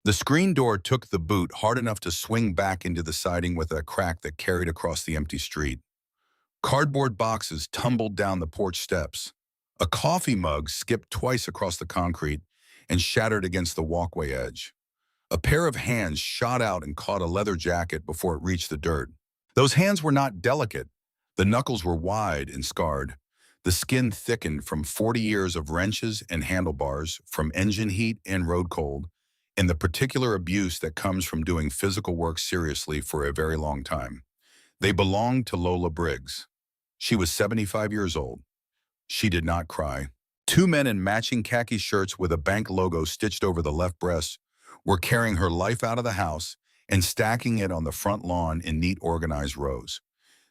The screen door took the boot hard enough to swing back into the siding with a crack that carried across the empty street. Cardboard boxes tumbled down the porch steps. A coffee mug skipped twice across the concrete and shattered against the walkway edge. A pair of hands shot out and caught a leather jacket before it reached the dirt. Those hands were not delicate. The knuckles were wide and scarred. The skin thickened from 40 years of wrenches and handlebars, from engine heat and road cold, and the particular abuse that comes from doing physical work seriously for a very long time. They belonged to Lola Briggs. She was 75 years old. She did not cry. Two men in matching khaki shirts with a bank logo stitched over the left breast were carrying her life out of the house and stacking it on the front lawn in neat, organized rows.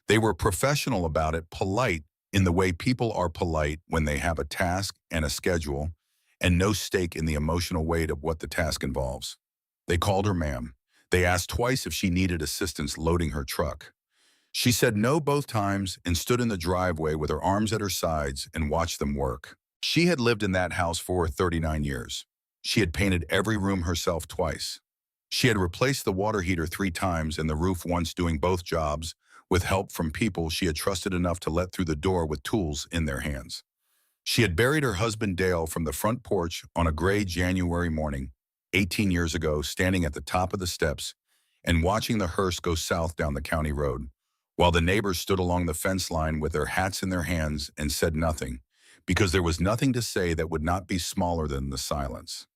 They were professional about it, polite in the way people are polite when they have a task and a schedule and no stake in the emotional weight of what the task involves. They called her ma'am. They asked twice if she needed assistance loading her truck. She said no both times and stood in the driveway with her arms at her sides and watched them work. She had lived in that house for 39 years. She had painted every room herself twice. She had replaced the water heater 3 times and the roof once, doing both jobs with help from people she had trusted enough to let through the door with tools in their hands. She had buried her husband Dale from the front porch on a gray January morning, 18 years ago, standing at the top of the steps and watching the hearse go south down the county road, while the neighbors stood along the fence line with their hats in their hands and said nothing, because there was nothing to say that would not be smaller than the silence.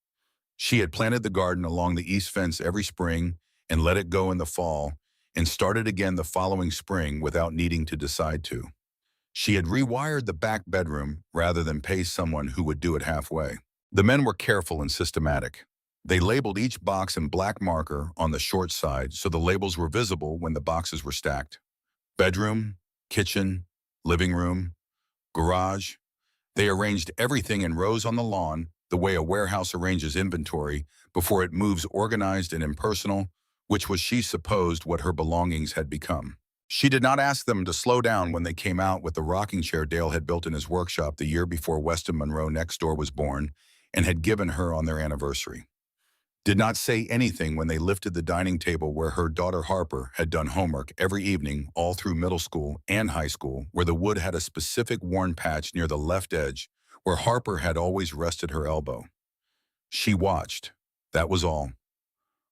She had planted the garden along the east fence every spring and let it go in the fall and started again the following spring without needing to decide to. She had rewired the back bedroom rather than pay someone who would do it halfway. The men were careful and systematic. They labeled each box in black marker on the short side so the labels were visible when the boxes were stacked. Bedroom, kitchen, living room, garage. They arranged everything in rows on the lawn, the way a warehouse arranges inventory before it moves, organized and impersonal, which was, she supposed, what her belongings had become. She did not ask them to slow down when they came out with the rocking chair Dale had built in his workshop the year before Weston Monroe next door was born and had given her on their anniversary. Did not say anything when they lifted the dining table where her daughter Harper had done homework every evening all through middle school and high school, where the wood had a specific worn patch near the left edge where Harper had always rested her elbow. She watched. That was all.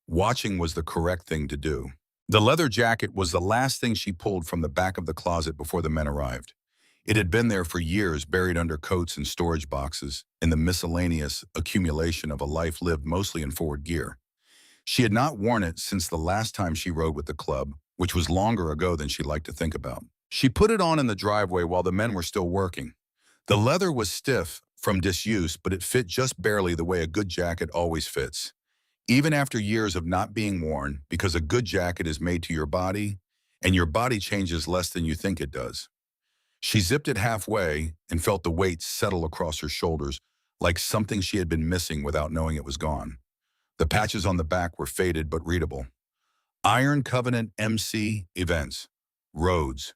Watching was the correct thing to do. The leather jacket was the last thing she pulled from the back of the closet before the men arrived. It had been there for years, buried under coats and storage boxes, in the miscellaneous accumulation of a life lived mostly in forward gear. She had not worn it since the last time she rode with the club, which was longer ago than she liked to think about. She put it on in the driveway while the men were still working. The leather was stiff from disuse, but it fit just barely the way a good jacket always fits, even after years of not being worn, because a good jacket is made to your body, and your body changes less than you think it does. She zipped it halfway and felt the weight settle across her shoulders like something she had been missing without knowing it was gone. The patches on the back were faded but readable. Iron Covenant MC Events. Roads.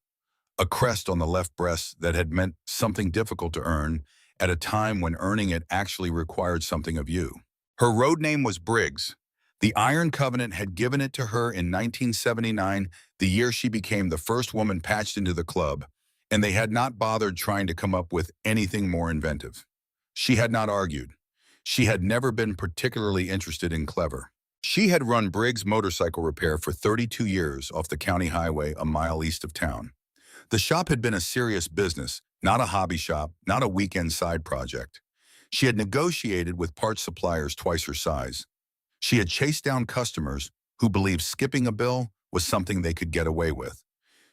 A crest on the left breast that had meant something difficult to earn at a time when earning it actually required something of you. Her road name was Briggs. The Iron Covenant had given it to her in 1979, the year she became the first woman patched into the club, and they had not bothered trying to come up with anything more inventive. She had not argued. She had never been particularly interested in clever. She had run Briggs Motorcycle Repair for 32 years off the county highway a mile east of town. The shop had been a serious business, not a hobby shop, not a weekend side project. She had negotiated with parts suppliers twice her size. She had chased down customers who believed skipping a bill was something they could get away with.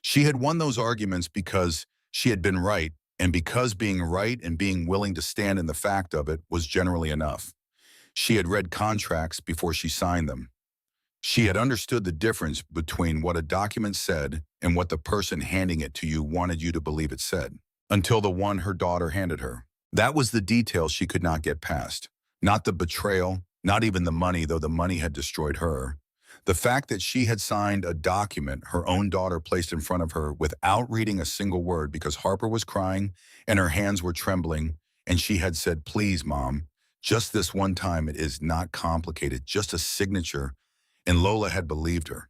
She had won those arguments because she had been right, and because being right and being willing to stand in the fact of it was generally enough. She had read contracts before she signed them. She had understood the difference between what a document said and what the person handing it to you wanted you to believe it said, until the one her daughter handed her. That was the detail she could not get past. Not the betrayal, not even the money, though the money had destroyed her. The fact that she had signed a document her own daughter placed in front of her without reading a single word because Harper was crying and her hands were trembling and she had said, "Please, Mom," Just this one time, it is not complicated, just a signature, and Lola had believed her.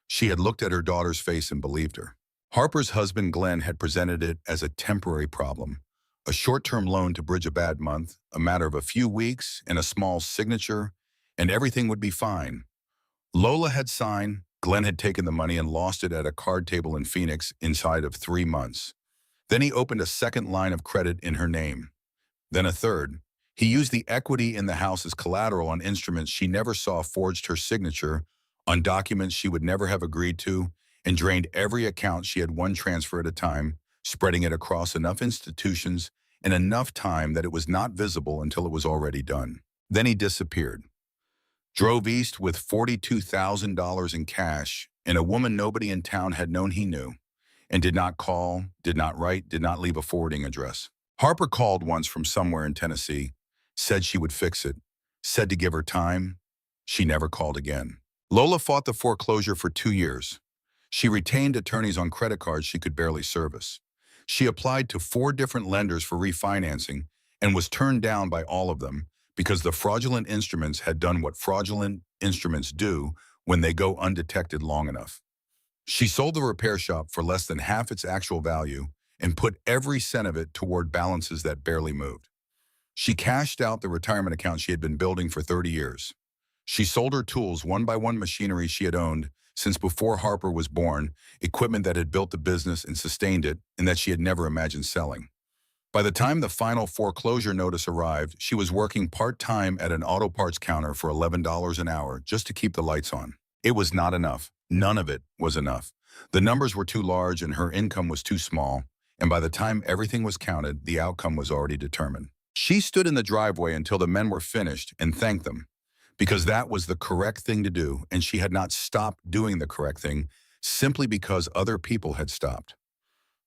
She had looked at her daughter's face and believed her. Harper's husband, Glenn, had presented it as a temporary problem, a short-term loan to bridge a bad month, a matter of a few weeks, and a small signature, and everything would be fine. Lola had signed, Glenn had taken the money and lost it at a card table in Phoenix inside of 3 months. Then he opened a second line of credit in her name, then a third. He used the equity in the house as collateral on instruments she never saw, forged her signature on documents she would never have agreed to, and drained every account she had one transfer at a time, spreading it across enough institutions in enough time that it was not visible until it was already done. Then he disappeared. Drove east with $42,000 in cash, and a woman nobody in town had known he knew, and did not call, did not write, did not leave a forwarding address. Harper called once from somewhere in Tennessee, said she would fix it, said to give her time. She never called again. Lola fought the foreclosure for 2 years. She retained attorneys on credit cards she could barely service. She applied to 4 different lenders for refinancing and was turned down by all of them because the fraudulent instruments had done what fraudulent instruments do when they go undetected long enough. She sold the repair shop for less than half its actual value and put every cent of it toward balances that barely moved. She cashed out the retirement account she had been building for 30 years. She sold her tools, one by one, machinery she had owned since before Harper was born, equipment that had built the business and sustained it and that she had never imagined selling. By the time the final foreclosure notice arrived, she was working part-time at an auto parts counter for $11 an hour just to keep the lights on. It was not enough. None of it was enough. The numbers were too large and her income was too small, and by the time everything was counted, the outcome was already determined. She stood in the driveway until the men were finished and thanked them, because that was the correct thing to do, and she had not stopped doing the correct thing simply because other people had stopped.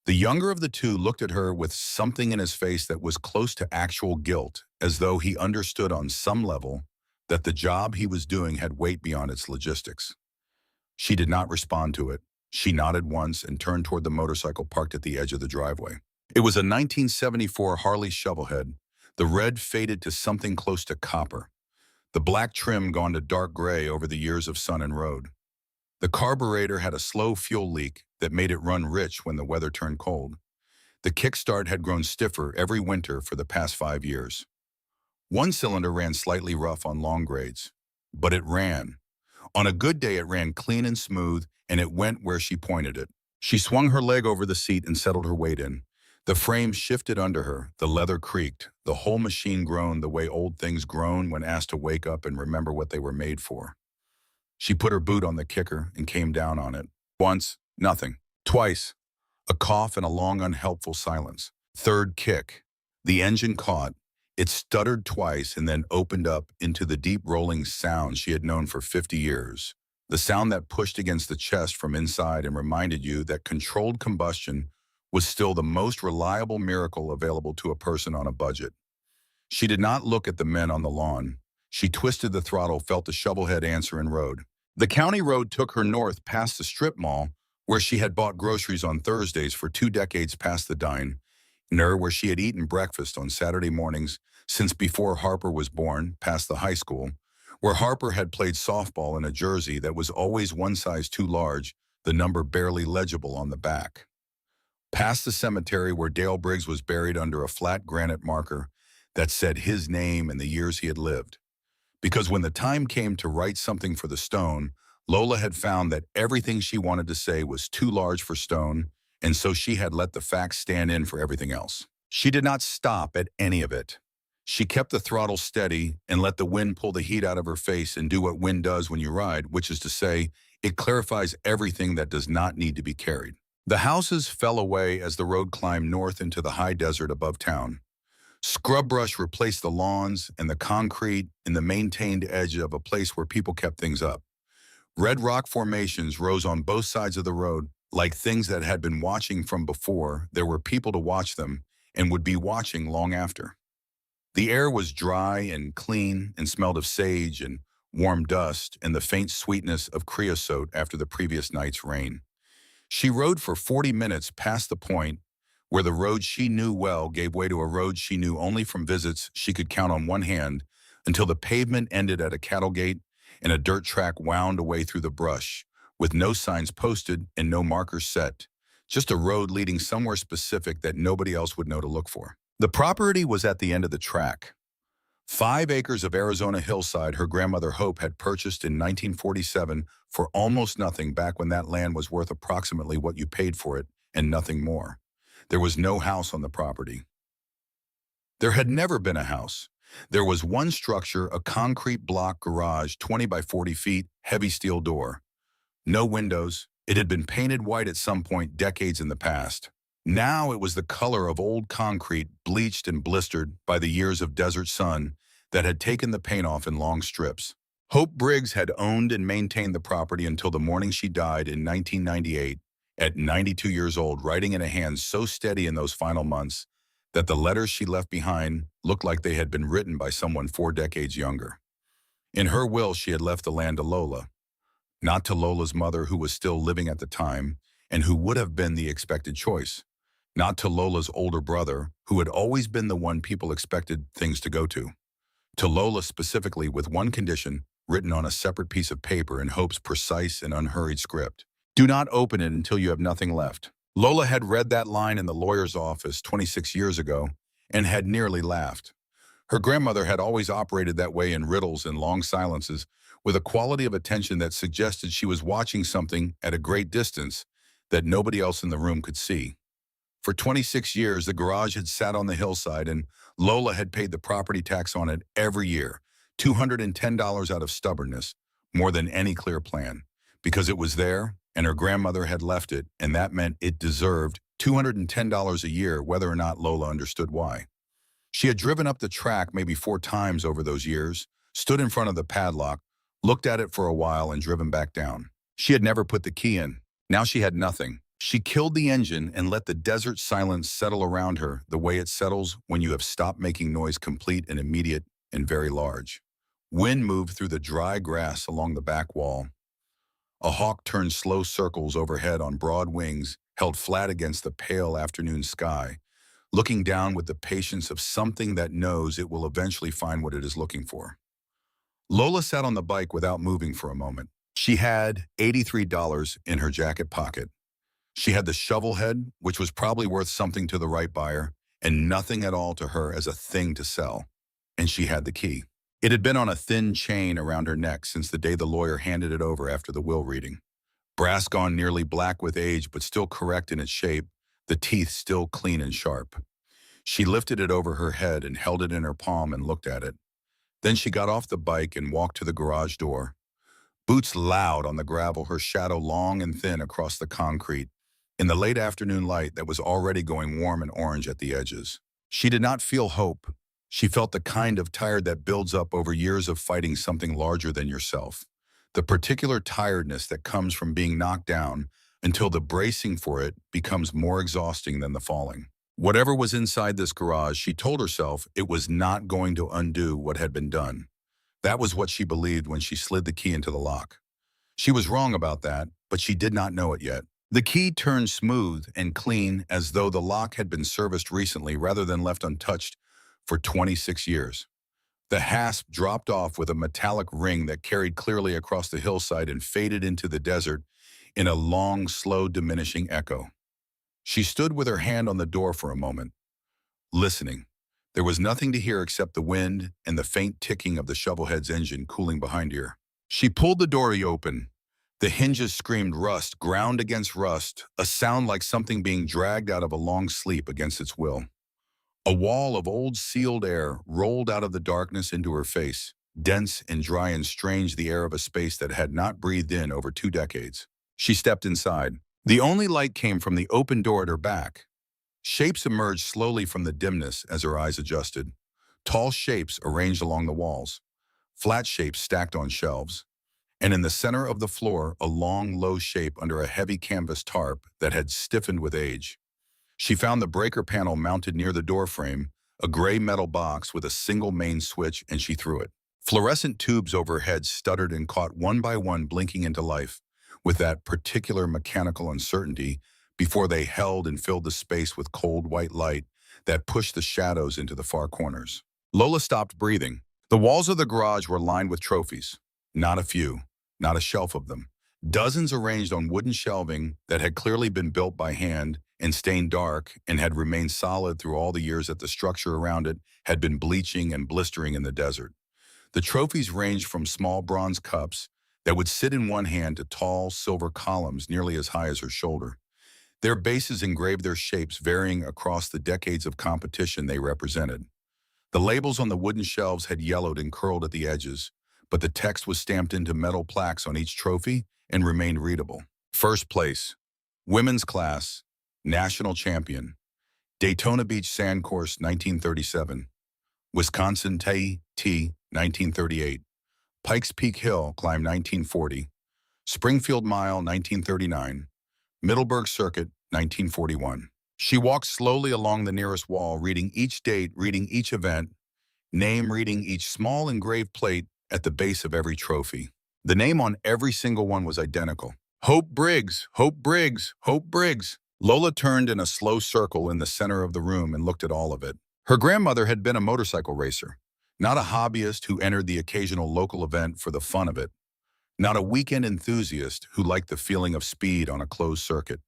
The younger of the two looked at her with something in his face that was close to actual guilt, as though he understood on some level that the job he was doing had weight beyond its logistics. She did not respond to it. She nodded once and turned toward the motorcycle parked at the edge of the driveway. It was a 1974 Harley Shovelhead. The red faded to something close to copper. The black trim gone to dark gray over the years of sun and road. The carburetor had a slow fuel leak that made it run rich when the weather turned cold. The kickstart had grown stiffer every winter for the past 5 years. One cylinder ran slightly rough on long grades, but it ran. On a good day, it ran clean and smooth, and it went where she pointed it. She swung her leg over the seat and settled her weight in. The frame shifted under her, the leather creaked, the whole machine groaned the way old things groan when asked to wake up and remember what they were made for. She put her boot on the kicker and came down on it. Once, nothing. Twice, a cough and a long, unhelpful silence. Third kick. The engine caught. It stuttered twice and then opened up into the deep rolling sound she had known for 50 years. The sound that pushed against the chest from inside and reminded you that controlled combustion was still the most reliable miracle available to a person on a budget. She did not look at the men on the lawn. She twisted the throttle, felt the shovelhead answer, and rode. The county road took her north past the strip mall, where she had bought groceries on Thursdays for 2 decades, past the diner, where she had eaten breakfast on Saturday mornings since before Harper was born, past the high school, where Harper had played softball in a jersey that was always one size too large, the number barely legible on the back. Past the cemetery where Dale Briggs was buried under a flat granite marker that said his name and the years he had lived. Because when the time came to write something for the stone, Lola had found that everything she wanted to say was too large for stone, and so she had let the facts stand in for everything else. She did not stop at any of it. She kept the throttle steady and let the wind pull the heat out of her face and do what wind does when you ride, which is to say, it clarifies everything that does not need to be carried. The houses fell away as the road climbed north into the high desert above town. Scrub brush replaced the lawns and the concrete in the maintained edge of a place where people kept things up. Red rock formations rose on both sides of the road, like things that had been watching from before there were people to watch them and would be watching long after. The air was dry and clean and smelled of sage and warm dust and the faint sweetness of creosote after the previous night's rain. She rode for 40 minutes past the point where the road she knew well gave way to a road she knew only from visits she could count on one hand, until the pavement ended at a cattle gate and a dirt track wound away through the brush, with no signs posted and no markers set, just a road leading somewhere specific that nobody else would know to look for. The property was at the end of the track. 5 acres of Arizona hillside her grandmother Hope had purchased in 1947 for almost nothing back when that land was worth approximately what you paid for it and nothing more. There was no house on the property. There had never been a house. There was one structure, a concrete block garage, 20 by 40 feet, heavy steel door. No windows. It had been painted white at some point decades in the past. Now it was the color of old concrete, bleached and blistered by the years of desert sun that had taken the paint off in long strips. Hope Briggs had owned and maintained the property until the morning she died in 1998, at 92 years old, writing in a hand so steady in those final months that the letters she left behind looked like they had been written by someone 4 decades younger. In her will, she had left the land to Lola, not to Lola's mother, who was still living at the time and who would have been the expected choice, not to Lola's older brother, who had always been the one people expected things to go to Lola specifically, with one condition written on a separate piece of paper in Hope's precise and unhurried script. Do not open it until you have nothing left. Lola had read that line in the lawyer's office 26 years ago and had nearly laughed. Her grandmother had always operated that way, in riddles and long silences, with a quality of attention that suggested she was watching something at a great distance that nobody else in the room could see. For 26 years, the garage had sat on the hillside, and Lola had paid the property tax on it every year, $210 out of stubbornness, more than any clear plan, because it was there and her grandmother had left it, and that meant it deserved $210 a year, whether or not Lola understood why. She had driven up the track maybe 4 times over those years, stood in front of the padlock, looked at it for a while, and driven back down. She had never put the key in. Now she had nothing. She killed the engine and let the desert silence settle around her the way it settles when you have stopped making noise, complete and immediate and very large. Wind moved through the dry grass along the back wall. A hawk turned slow circles overhead on broad wings, held flat against the pale afternoon sky, looking down with the patience of something that knows it will eventually find what it is looking for. Lola sat on the bike without moving for a moment. She had $83 in her jacket pocket. She had the shovel head, which was probably worth something to the right buyer, and nothing at all to her as a thing to sell. And she had the key. It had been on a thin chain around her neck since the day the lawyer handed it over after the will reading. Brass gone nearly black with age, but still correct in its shape, the teeth still clean and sharp. She lifted it over her head and held it in her palm and looked at it. Then she got off the bike and walked to the garage door. Boots loud on the gravel, her shadow long and thin across the concrete, in the late afternoon light that was already going warm and orange at the edges. She did not feel hope. She felt the kind of tired that builds up over years of fighting something larger than yourself. The particular tiredness that comes from being knocked down until the bracing for it becomes more exhausting than the falling. Whatever was inside this garage, she told herself it was not going to undo what had been done. That was what she believed when she slid the key into the lock. She was wrong about that, but she did not know it yet. The key turned smooth and clean, as though the lock had been serviced recently rather than left untouched for 26 years. The hasp dropped off with a metallic ring that carried clearly across the hillside and faded into the desert in a long, slow, diminishing echo. She stood with her hand on the door for a moment, listening. There was nothing to hear except the wind and the faint ticking of the shovelhead's engine cooling behind her. She pulled the door open. The hinges screamed rust, ground against rust, a sound like something being dragged out of a long sleep against its will. A wall of old sealed air rolled out of the darkness into her face, dense and dry and strange, the air of a space that had not breathed in over 2 decades. She stepped inside. The only light came from the open door at her back. Shapes emerged slowly from the dimness as her eyes adjusted. Tall shapes arranged along the walls, flat shapes stacked on shelves, and in the center of the floor, a long, low shape under a heavy canvas tarp that had stiffened with age. She found the breaker panel mounted near the door frame, a gray metal box with a single main switch, and she threw it. Fluorescent tubes overhead stuttered and caught one by one, blinking into life with that particular mechanical uncertainty before they held and filled the space with cold white light that pushed the shadows into the far corners. Lola stopped breathing. The walls of the garage were lined with trophies. Not a few, not a shelf of them. Dozens arranged on wooden shelving that had clearly been built by hand and stained dark and had remained solid through all the years that the structure around it had been bleaching and blistering in the desert. The trophies ranged from small bronze cups that would sit in one hand to tall silver columns nearly as high as her shoulder. Their bases engraved their shapes varying across the decades of competition they represented. The labels on the wooden shelves had yellowed and curled at the edges, but the text was stamped into metal plaques on each trophy and remained readable. First place, women's class, national champion, Daytona Beach Sand Course 1937, Wisconsin T 1938, Pikes Peak Hill Climb 1940, Springfield Mile 1939, Middleburg Circuit 1941. She walked slowly along the nearest wall, reading each date, reading each event, name reading each small engraved plate at the base of every trophy. The name on every single one was identical. Hope Briggs, Hope Briggs, Hope Briggs. Lola turned in a slow circle in the center of the room and looked at all of it. Her grandmother had been a motorcycle racer, not a hobbyist who entered the occasional local event for the fun of it, not a weekend enthusiast who liked the feeling of speed on a closed circuit.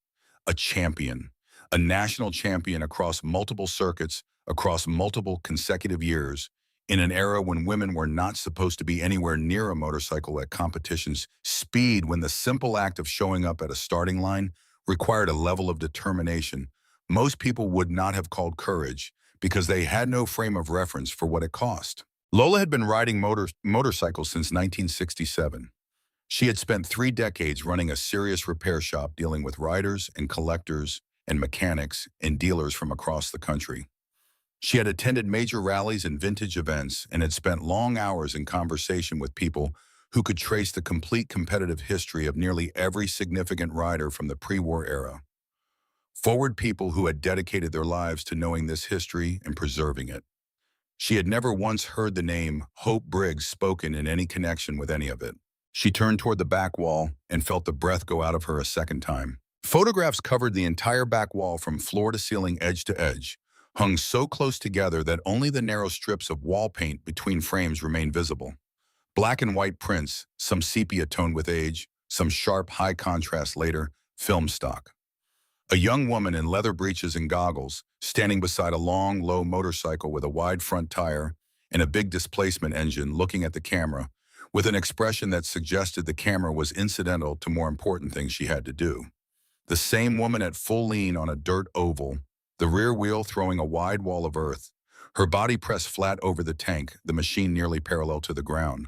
A champion, a national champion across multiple circuits, across multiple consecutive years, in an era when women were not supposed to be anywhere near a motorcycle at competitions. Speed, when the simple act of showing up at a starting line required a level of determination most people would not have called courage because they had no frame of reference for what it cost. Lola had been riding motorcycles since 1967. She had spent 3 decades running a serious repair shop dealing with riders and collectors and mechanics and dealers from across the country. She had attended major rallies and vintage events and had spent long hours in conversation with people who could trace the complete competitive history of nearly every significant rider from the pre-war era. Forward people who had dedicated their lives to knowing this history and preserving it. She had never once heard the name Hope Briggs spoken in any connection with any of it. She turned toward the back wall and felt the breath go out of her a second time. Photographs covered the entire back wall from floor to ceiling, edge to edge, hung so close together that only the narrow strips of wall paint between frames remained visible. Black and white prints, some sepia toned with age, some sharp, high contrast later, film stock. A young woman in leather breeches and goggles, standing beside a long, low motorcycle with a wide front tire and a big displacement engine, looking at the camera, with an expression that suggested the camera was incidental to more important things she had to do. The same woman at full lean on a dirt oval, the rear wheel throwing a wide wall of earth, her body pressed flat over the tank, the machine nearly parallel to the ground.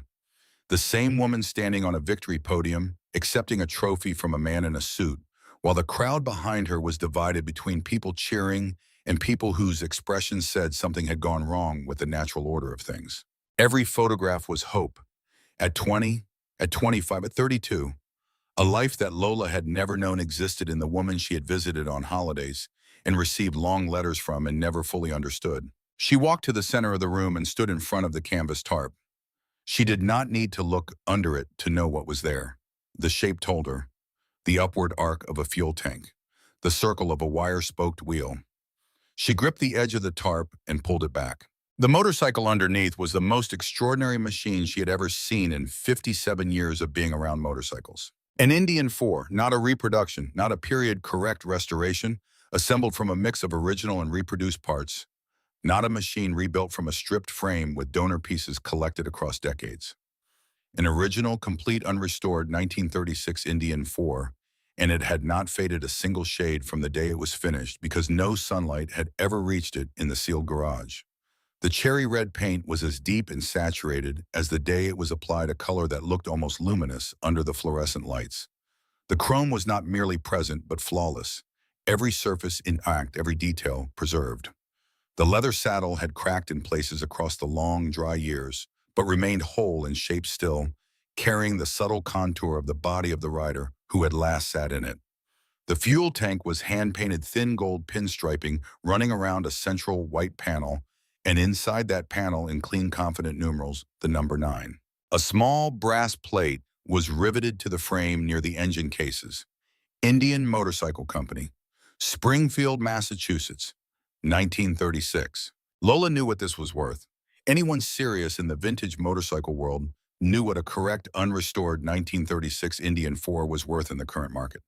The same woman standing on a victory podium, accepting a trophy from a man in a suit, while the crowd behind her was divided between people cheering and people whose expressions said something had gone wrong with the natural order of things. Every photograph was hope. At 20, at 25, at 32, a life that Lola had never known existed in the woman she had visited on holidays and received long letters from and never fully understood. She walked to the center of the room and stood in front of the canvas tarp. She did not need to look under it to know what was there. The shape told her. The upward arc of a fuel tank. The circle of a wire-spoked wheel. She gripped the edge of the tarp and pulled it back. The motorcycle underneath was the most extraordinary machine she had ever seen in 57 years of being around motorcycles. An Indian 4, not a reproduction, not a period-correct restoration, assembled from a mix of original and reproduced parts. Not a machine rebuilt from a stripped frame with donor pieces collected across decades. An original, complete, unrestored 1936 Indian 4, and it had not faded a single shade from the day it was finished because no sunlight had ever reached it in the sealed garage. The cherry red paint was as deep and saturated as the day it was applied, a color that looked almost luminous under the fluorescent lights. The chrome was not merely present but flawless, every surface intact, every detail preserved. The leather saddle had cracked in places across the long, dry years, but remained whole and shape still, carrying the subtle contour of the body of the rider who had last sat in it. The fuel tank was hand-painted thin gold pinstriping running around a central white panel, and inside that panel, in clean, confident numerals, the number 9. A small brass plate was riveted to the frame near the engine cases. Indian Motorcycle Company. Springfield, Massachusetts, 1936. Lola knew what this was worth. Anyone serious in the vintage motorcycle world knew what a correct, unrestored 1936 Indian 4 was worth in the current market.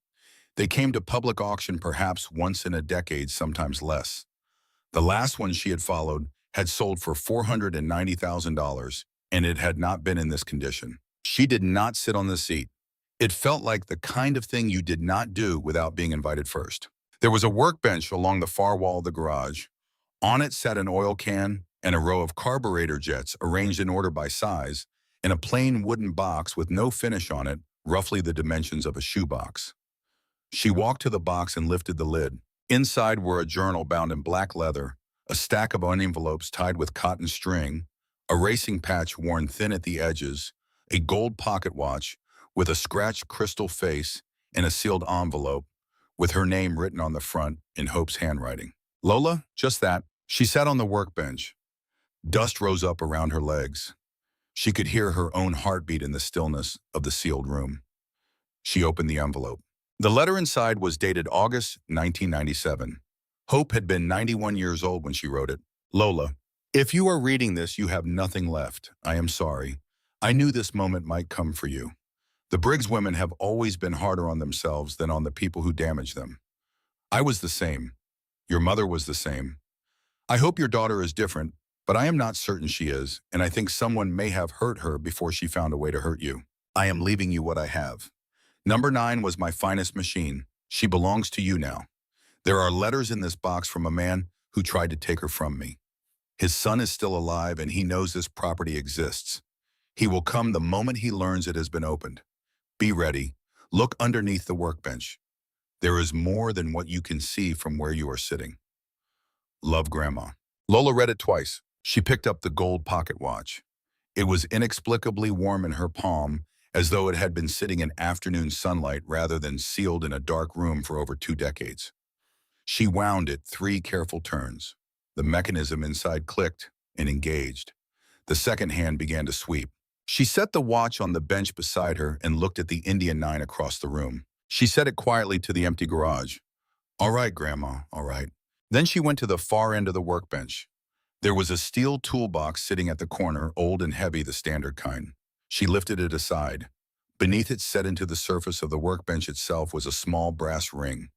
They came to public auction perhaps once in a decade, sometimes less. The last one she had followed had sold for $490,000, and it had not been in this condition. She did not sit on the seat. It felt like the kind of thing you did not do without being invited first. There was a workbench along the far wall of the garage. On it sat an oil can and a row of carburetor jets arranged in order by size, in a plain wooden box with no finish on it, roughly the dimensions of a shoebox. She walked to the box and lifted the lid. Inside were a journal bound in black leather, a stack of envelopes tied with cotton string, a racing patch worn thin at the edges, a gold pocket watch with a scratched crystal face, and a sealed envelope with her name written on the front in Hope's handwriting. Lola, just that. She sat on the workbench. Dust rose up around her legs. She could hear her own heartbeat in the stillness of the sealed room. She opened the envelope. The letter inside was dated August 1997. Hope had been 91 years old when she wrote it. Lola, if you are reading this, you have nothing left. I am sorry. I knew this moment might come for you. The Briggs women have always been harder on themselves than on the people who damage them. I was the same. Your mother was the same. I hope your daughter is different, but I am not certain she is, and I think someone may have hurt her before she found a way to hurt you. I am leaving you what I have. Number 9 was my finest machine. She belongs to you now. There are letters in this box from a man who tried to take her from me. His son is still alive, and he knows this property exists. He will come the moment he learns it has been opened. Be ready. Look underneath the workbench. There is more than what you can see from where you are sitting. Love, Grandma. Lola read it twice. She picked up the gold pocket watch. It was inexplicably warm in her palm, as though it had been sitting in afternoon sunlight rather than sealed in a dark room for over 2 decades. She wound it 3 careful turns. The mechanism inside clicked and engaged. The second hand began to sweep. She set the watch on the bench beside her and looked at the Indian 9 across the room. She set it quietly to the empty garage. All right, Grandma, all right. Then she went to the far end of the workbench. There was a steel toolbox sitting at the corner, old and heavy, the standard kind. She lifted it aside. Beneath it, set into the surface of the workbench itself, was a small brass ring.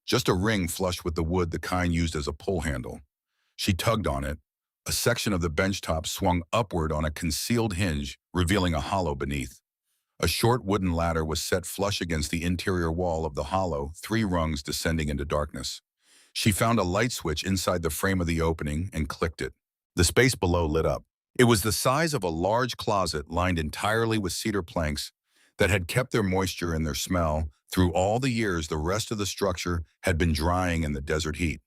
Just a ring flush with the wood, the kind used as a pull handle. She tugged on it. A section of the bench top swung upward on a concealed hinge, revealing a hollow beneath. A short wooden ladder was set flush against the interior wall of the hollow, 3 rungs descending into darkness. She found a light switch inside the frame of the opening and clicked it. The space below lit up. It was the size of a large closet lined entirely with cedar planks that had kept their moisture and their smell through all the years the rest of the structure had been drying in the desert heat.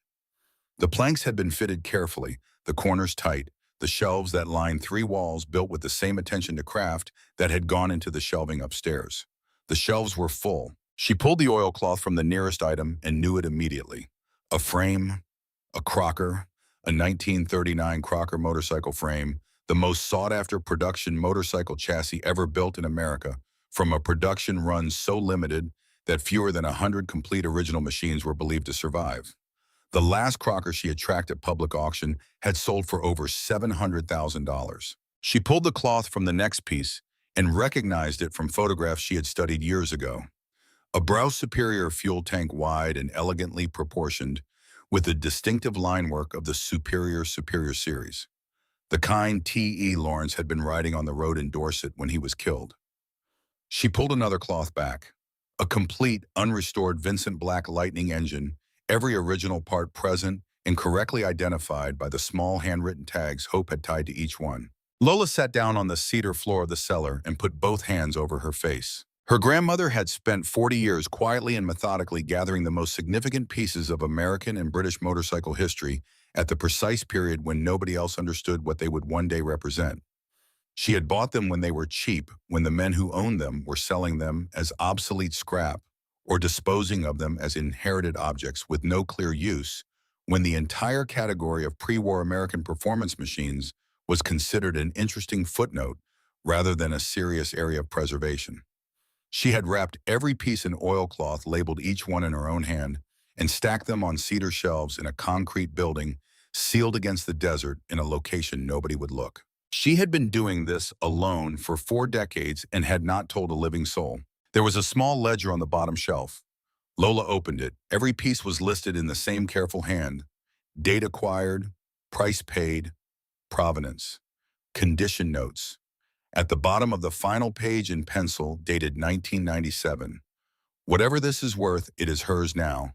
The planks had been fitted carefully, the corners tight, the shelves that lined 3 walls built with the same attention to craft that had gone into the shelving upstairs. The shelves were full. She pulled the oilcloth from the nearest item and knew it immediately. A frame, a Crocker, a 1939 Crocker motorcycle frame, the most sought-after production motorcycle chassis ever built in America, from a production run so limited that fewer than 100 complete original machines were believed to survive. The last Crocker she had tracked at public auction had sold for over $700,000. She pulled the cloth from the next piece and recognized it from photographs she had studied years ago. A Browse Superior fuel tank, wide and elegantly proportioned, with the distinctive linework of the Superior series. The kind T.E. Lawrence had been riding on the road in Dorset when he was killed. She pulled another cloth back. A complete, unrestored Vincent Black Lightning engine, every original part present and correctly identified by the small handwritten tags Hope had tied to each one. Lola sat down on the cedar floor of the cellar and put both hands over her face. Her grandmother had spent 40 years quietly and methodically gathering the most significant pieces of American and British motorcycle history at the precise period when nobody else understood what they would one day represent. She had bought them when they were cheap, when the men who owned them were selling them as obsolete scrap or disposing of them as inherited objects with no clear use, when the entire category of pre-war American performance machines was considered an interesting footnote rather than a serious area of preservation. She had wrapped every piece in oilcloth, labeled each one in her own hand, and stacked them on cedar shelves in a concrete building sealed against the desert in a location nobody would look. She had been doing this alone for 4 decades and had not told a living soul. There was a small ledger on the bottom shelf. Lola opened it. Every piece was listed in the same careful hand. Date acquired, price paid, provenance, condition notes. At the bottom of the final page in pencil, dated 1997. Whatever this is worth, it is hers now.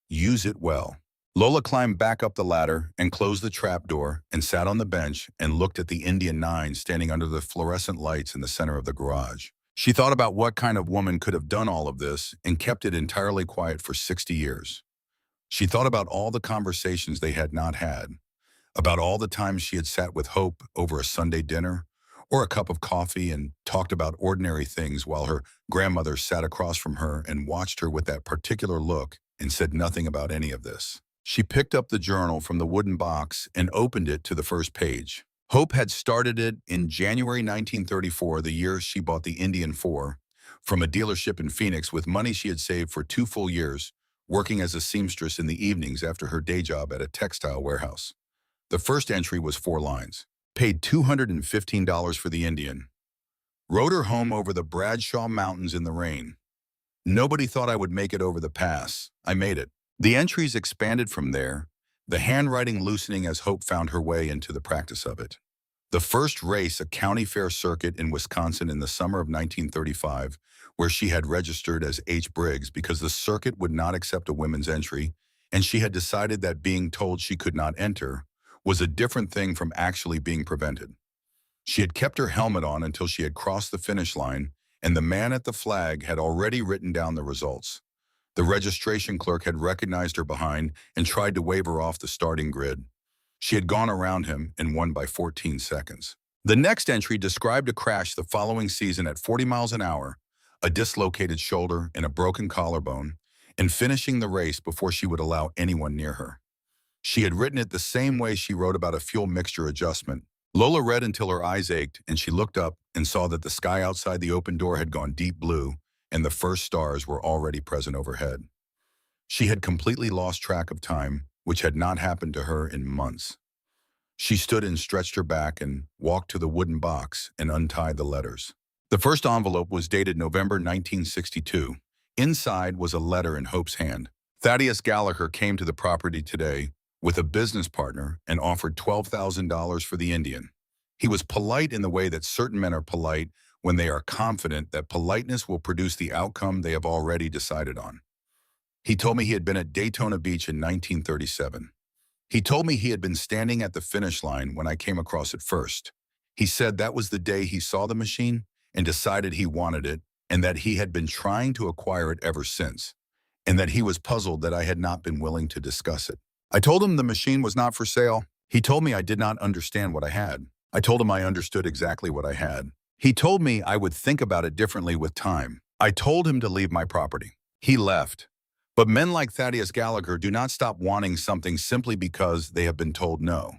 Use it well. Lola climbed back up the ladder and closed the trapdoor and sat on the bench and looked at the Indian 9 standing under the fluorescent lights in the center of the garage. She thought about what kind of woman could have done all of this and kept it entirely quiet for 60 years. She thought about all the conversations they had not had, about all the times she had sat with Hope over a Sunday dinner or a cup of coffee and talked about ordinary things while her grandmother sat across from her and watched her with that particular look and said nothing about any of this. She picked up the journal from the wooden box and opened it to the first page. Hope had started it in January 1934, the year she bought the Indian 4, from a dealership in Phoenix with money she had saved for 2 full years, working as a seamstress in the evenings after her day job at a textile warehouse. The first entry was 4 lines. Paid $215 for the Indian. Rode her home over the Bradshaw Mountains in the rain. Nobody thought I would make it over the pass. I made it. The entries expanded from there, the handwriting loosening as Hope found her way into the practice of it. The first race, a county fair circuit in Wisconsin in the summer of 1935, where she had registered as H. Briggs because the circuit would not accept a women's entry, and she had decided that being told she could not enter was a different thing from actually being prevented. She had kept her helmet on until she had crossed the finish line, and the man at the flag had already written down the results. The registration clerk had recognized her behind and tried to wave her off the starting grid. She had gone around him and won by 14 seconds. The next entry described a crash the following season at 40 miles an hour, a dislocated shoulder and a broken collarbone, and finishing the race before she would allow anyone near her. She had written it the same way she wrote about a fuel mixture adjustment. Lola read until her eyes ached, and she looked up and saw that the sky outside the open door had gone deep blue, and the first stars were already present overhead. She had completely lost track of time, which had not happened to her in months. She stood and stretched her back and walked to the wooden box and untied the letters. The first envelope was dated November 1962. Inside was a letter in Hope's hand. Thaddeus Gallagher came to the property today with a business partner and offered $12,000 for the Indian. He was polite in the way that certain men are polite when they are confident that politeness will produce the outcome they have already decided on. He told me he had been at Daytona Beach in 1937. He told me he had been standing at the finish line when I came across it first. He said that was the day he saw the machine and decided he wanted it, and that he had been trying to acquire it ever since, and that he was puzzled that I had not been willing to discuss it. I told him the machine was not for sale. He told me I did not understand what I had. I told him I understood exactly what I had. He told me I would think about it differently with time. I told him to leave my property. He left. But men like Thaddeus Gallagher do not stop wanting something simply because they have been told no.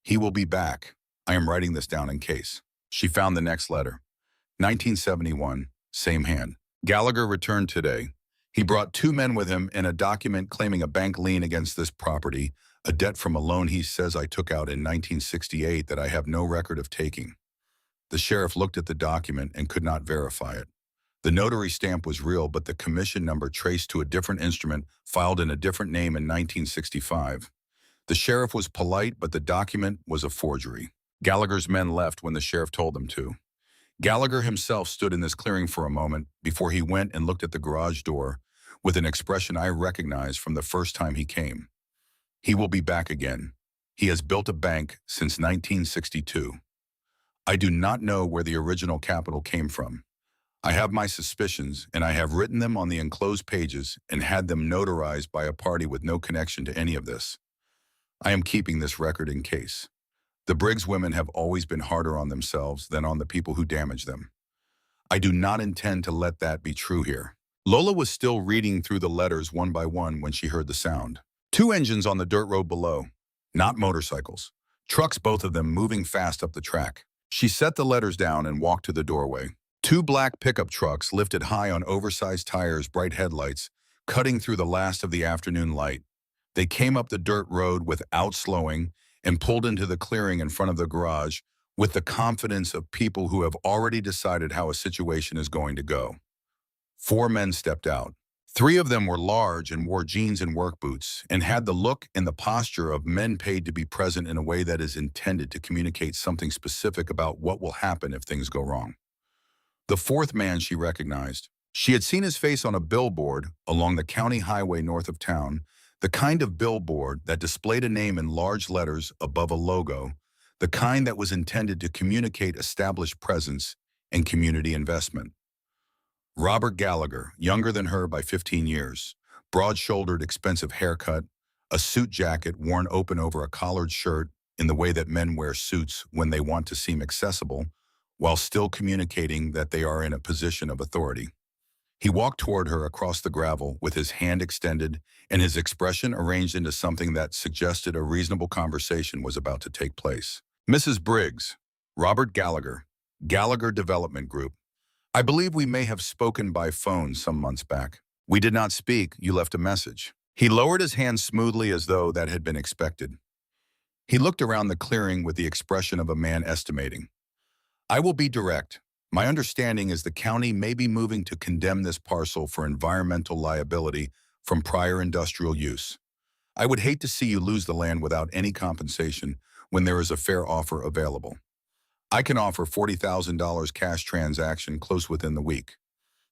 He will be back. I am writing this down in case. She found the next letter. 1971, same hand. Gallagher returned today. He brought 2 men with him and a document claiming a bank lien against this property, a debt from a loan he says I took out in 1968 that I have no record of taking. The sheriff looked at the document and could not verify it. The notary stamp was real, but the commission number traced to a different instrument filed in a different name in 1965. The sheriff was polite, but the document was a forgery. Gallagher's men left when the sheriff told them to. Gallagher himself stood in this clearing for a moment before he went and looked at the garage door with an expression I recognized from the first time he came. He will be back again. He has built a bank since 1962. I do not know where the original capital came from. I have my suspicions, and I have written them on the enclosed pages and had them notarized by a party with no connection to any of this. I am keeping this record in case. The Briggs women have always been harder on themselves than on the people who damage them. I do not intend to let that be true here. Lola was still reading through the letters one by one when she heard the sound. 2 engines on the dirt road below. Not motorcycles. Trucks, both of them moving fast up the track. She set the letters down and walked to the doorway. 2 black pickup trucks lifted high on oversized tires, bright headlights, cutting through the last of the afternoon light. They came up the dirt road without slowing and pulled into the clearing in front of the garage with the confidence of people who have already decided how a situation is going to go. Four men stepped out. Three of them were large and wore jeans and work boots and had the look and the posture of men paid to be present in a way that is intended to communicate something specific about what will happen if things go wrong. The fourth man she recognized. She had seen his face on a billboard along the county highway north of town, the kind of billboard that displayed a name in large letters above a logo, the kind that was intended to communicate established presence and community investment. Robert Gallagher, younger than her by 15 years, broad-shouldered, expensive haircut, a suit jacket worn open over a collared shirt in the way that men wear suits when they want to seem accessible, while still communicating that they are in a position of authority. He walked toward her across the gravel with his hand extended and his expression arranged into something that suggested a reasonable conversation was about to take place. Mrs. Briggs, Robert Gallagher, Gallagher Development Group. I believe we may have spoken by phone some months back. We did not speak, you left a message. He lowered his hand smoothly as though that had been expected. He looked around the clearing with the expression of a man estimating. I will be direct. My understanding is the county may be moving to condemn this parcel for environmental liability from prior industrial use. I would hate to see you lose the land without any compensation when there is a fair offer available. I can offer $40,000 cash transaction close within the week.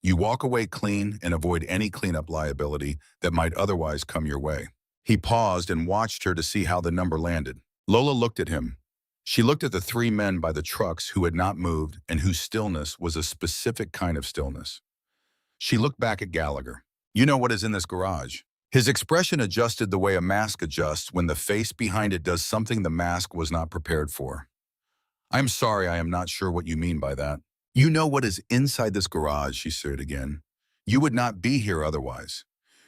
You walk away clean and avoid any cleanup liability that might otherwise come your way. He paused and watched her to see how the number landed. Lola looked at him. She looked at the three men by the trucks who had not moved and whose stillness was a specific kind of stillness. She looked back at Gallagher. You know what is in this garage? His expression adjusted the way a mask adjusts when the face behind it does something the mask was not prepared for. I'm sorry, I am not sure what you mean by that. You know what is inside this garage, she said again. You would not be here otherwise.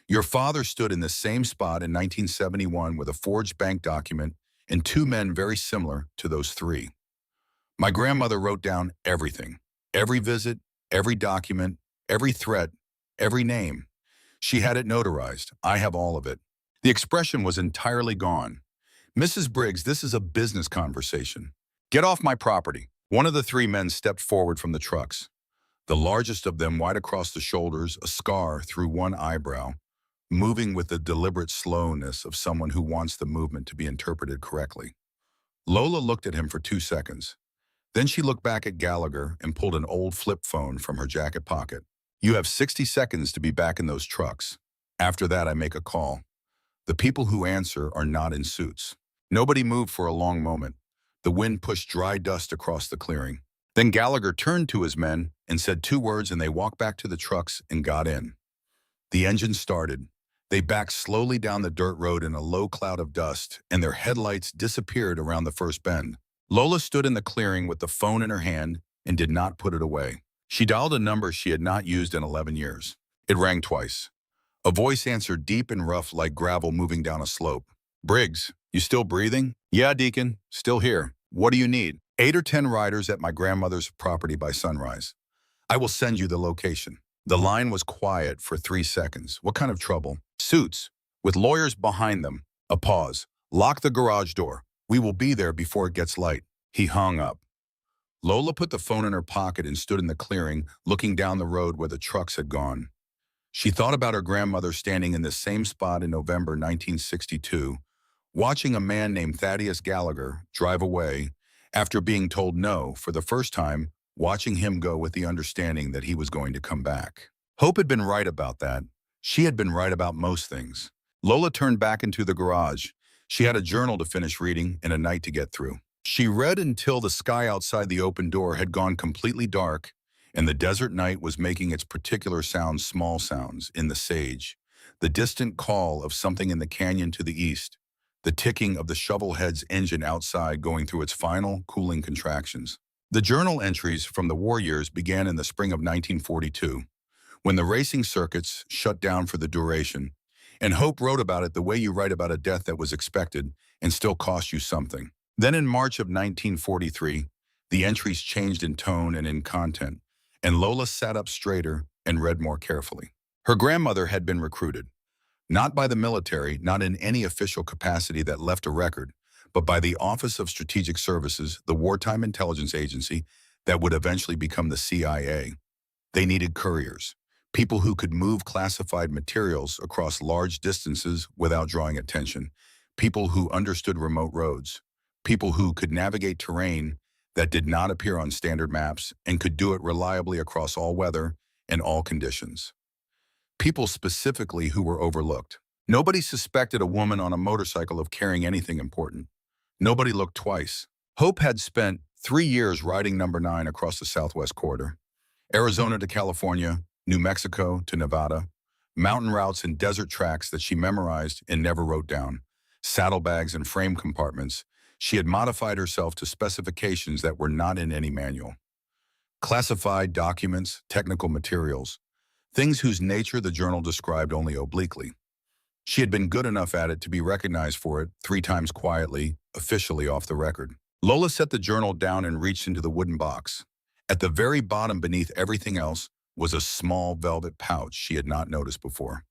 Your father stood in the same spot in 1971 with a forged bank document and two men very similar to those three. My grandmother wrote down everything, every visit, every document, every threat, every name. She had it notarized. I have all of it. The expression was entirely gone. Mrs. Briggs, this is a business conversation. Get off my property. One of the three men stepped forward from the trucks, the largest of them wide across the shoulders, a scar through one eyebrow, moving with the deliberate slowness of someone who wants the movement to be interpreted correctly. Lola looked at him for 2 seconds. Then she looked back at Gallagher and pulled an old flip phone from her jacket pocket. You have 60 seconds to be back in those trucks. After that, I make a call. The people who answer are not in suits. Nobody moved for a long moment. The wind pushed dry dust across the clearing. Then Gallagher turned to his men and said 2 words, and they walked back to the trucks and got in. The engine started. They backed slowly down the dirt road in a low cloud of dust, and their headlights disappeared around the first bend. Lola stood in the clearing with the phone in her hand and did not put it away. She dialed a number she had not used in 11 years. It rang twice. A voice answered deep and rough like gravel moving down a slope. Briggs, you still breathing? Yeah, Deacon, still here. What do you need? 8 or 10 riders at my grandmother's property by sunrise. I will send you the location. The line was quiet for 3 seconds. What kind of trouble? Suits, with lawyers behind them. A pause. Lock the garage door. We will be there before it gets light. He hung up. Lola put the phone in her pocket and stood in the clearing, looking down the road where the trucks had gone. She thought about her grandmother standing in the same spot in November 1962, watching a man named Thaddeus Gallagher drive away after being told no for the first time, watching him go with the understanding that he was going to come back. Hope had been right about that. She had been right about most things. Lola turned back into the garage. She had a journal to finish reading and a night to get through. She read until the sky outside the open door had gone completely dark and the desert night was making its particular sounds, small sounds, in the sage, the distant call of something in the canyon to the east, the ticking of the shovelhead's engine outside going through its final, cooling contractions. The journal entries from the war years began in the spring of 1942, when the racing circuits shut down for the duration, and Hope wrote about it the way you write about a death that was expected and still cost you something. Then in March of 1943, the entries changed in tone and in content, and Lola sat up straighter and read more carefully. Her grandmother had been recruited, not by the military, not in any official capacity that left a record, but by the Office of Strategic Services, the wartime intelligence agency that would eventually become the CIA. They needed couriers, people who could move classified materials across large distances without drawing attention, people who understood remote roads, people who could navigate terrain that did not appear on standard maps and could do it reliably across all weather and all conditions. People specifically who were overlooked. Nobody suspected a woman on a motorcycle of carrying anything important. Nobody looked twice. Hope had spent 3 years riding number 9 across the Southwest corridor. Arizona to California, New Mexico to Nevada, mountain routes and desert tracks that she memorized and never wrote down, saddlebags and frame compartments. She had modified herself to specifications that were not in any manual. Classified documents, technical materials, things whose nature the journal described only obliquely. She had been good enough at it to be recognized for it 3 times quietly, officially off the record. Lola set the journal down and reached into the wooden box. At the very bottom beneath everything else was a small velvet pouch she had not noticed before.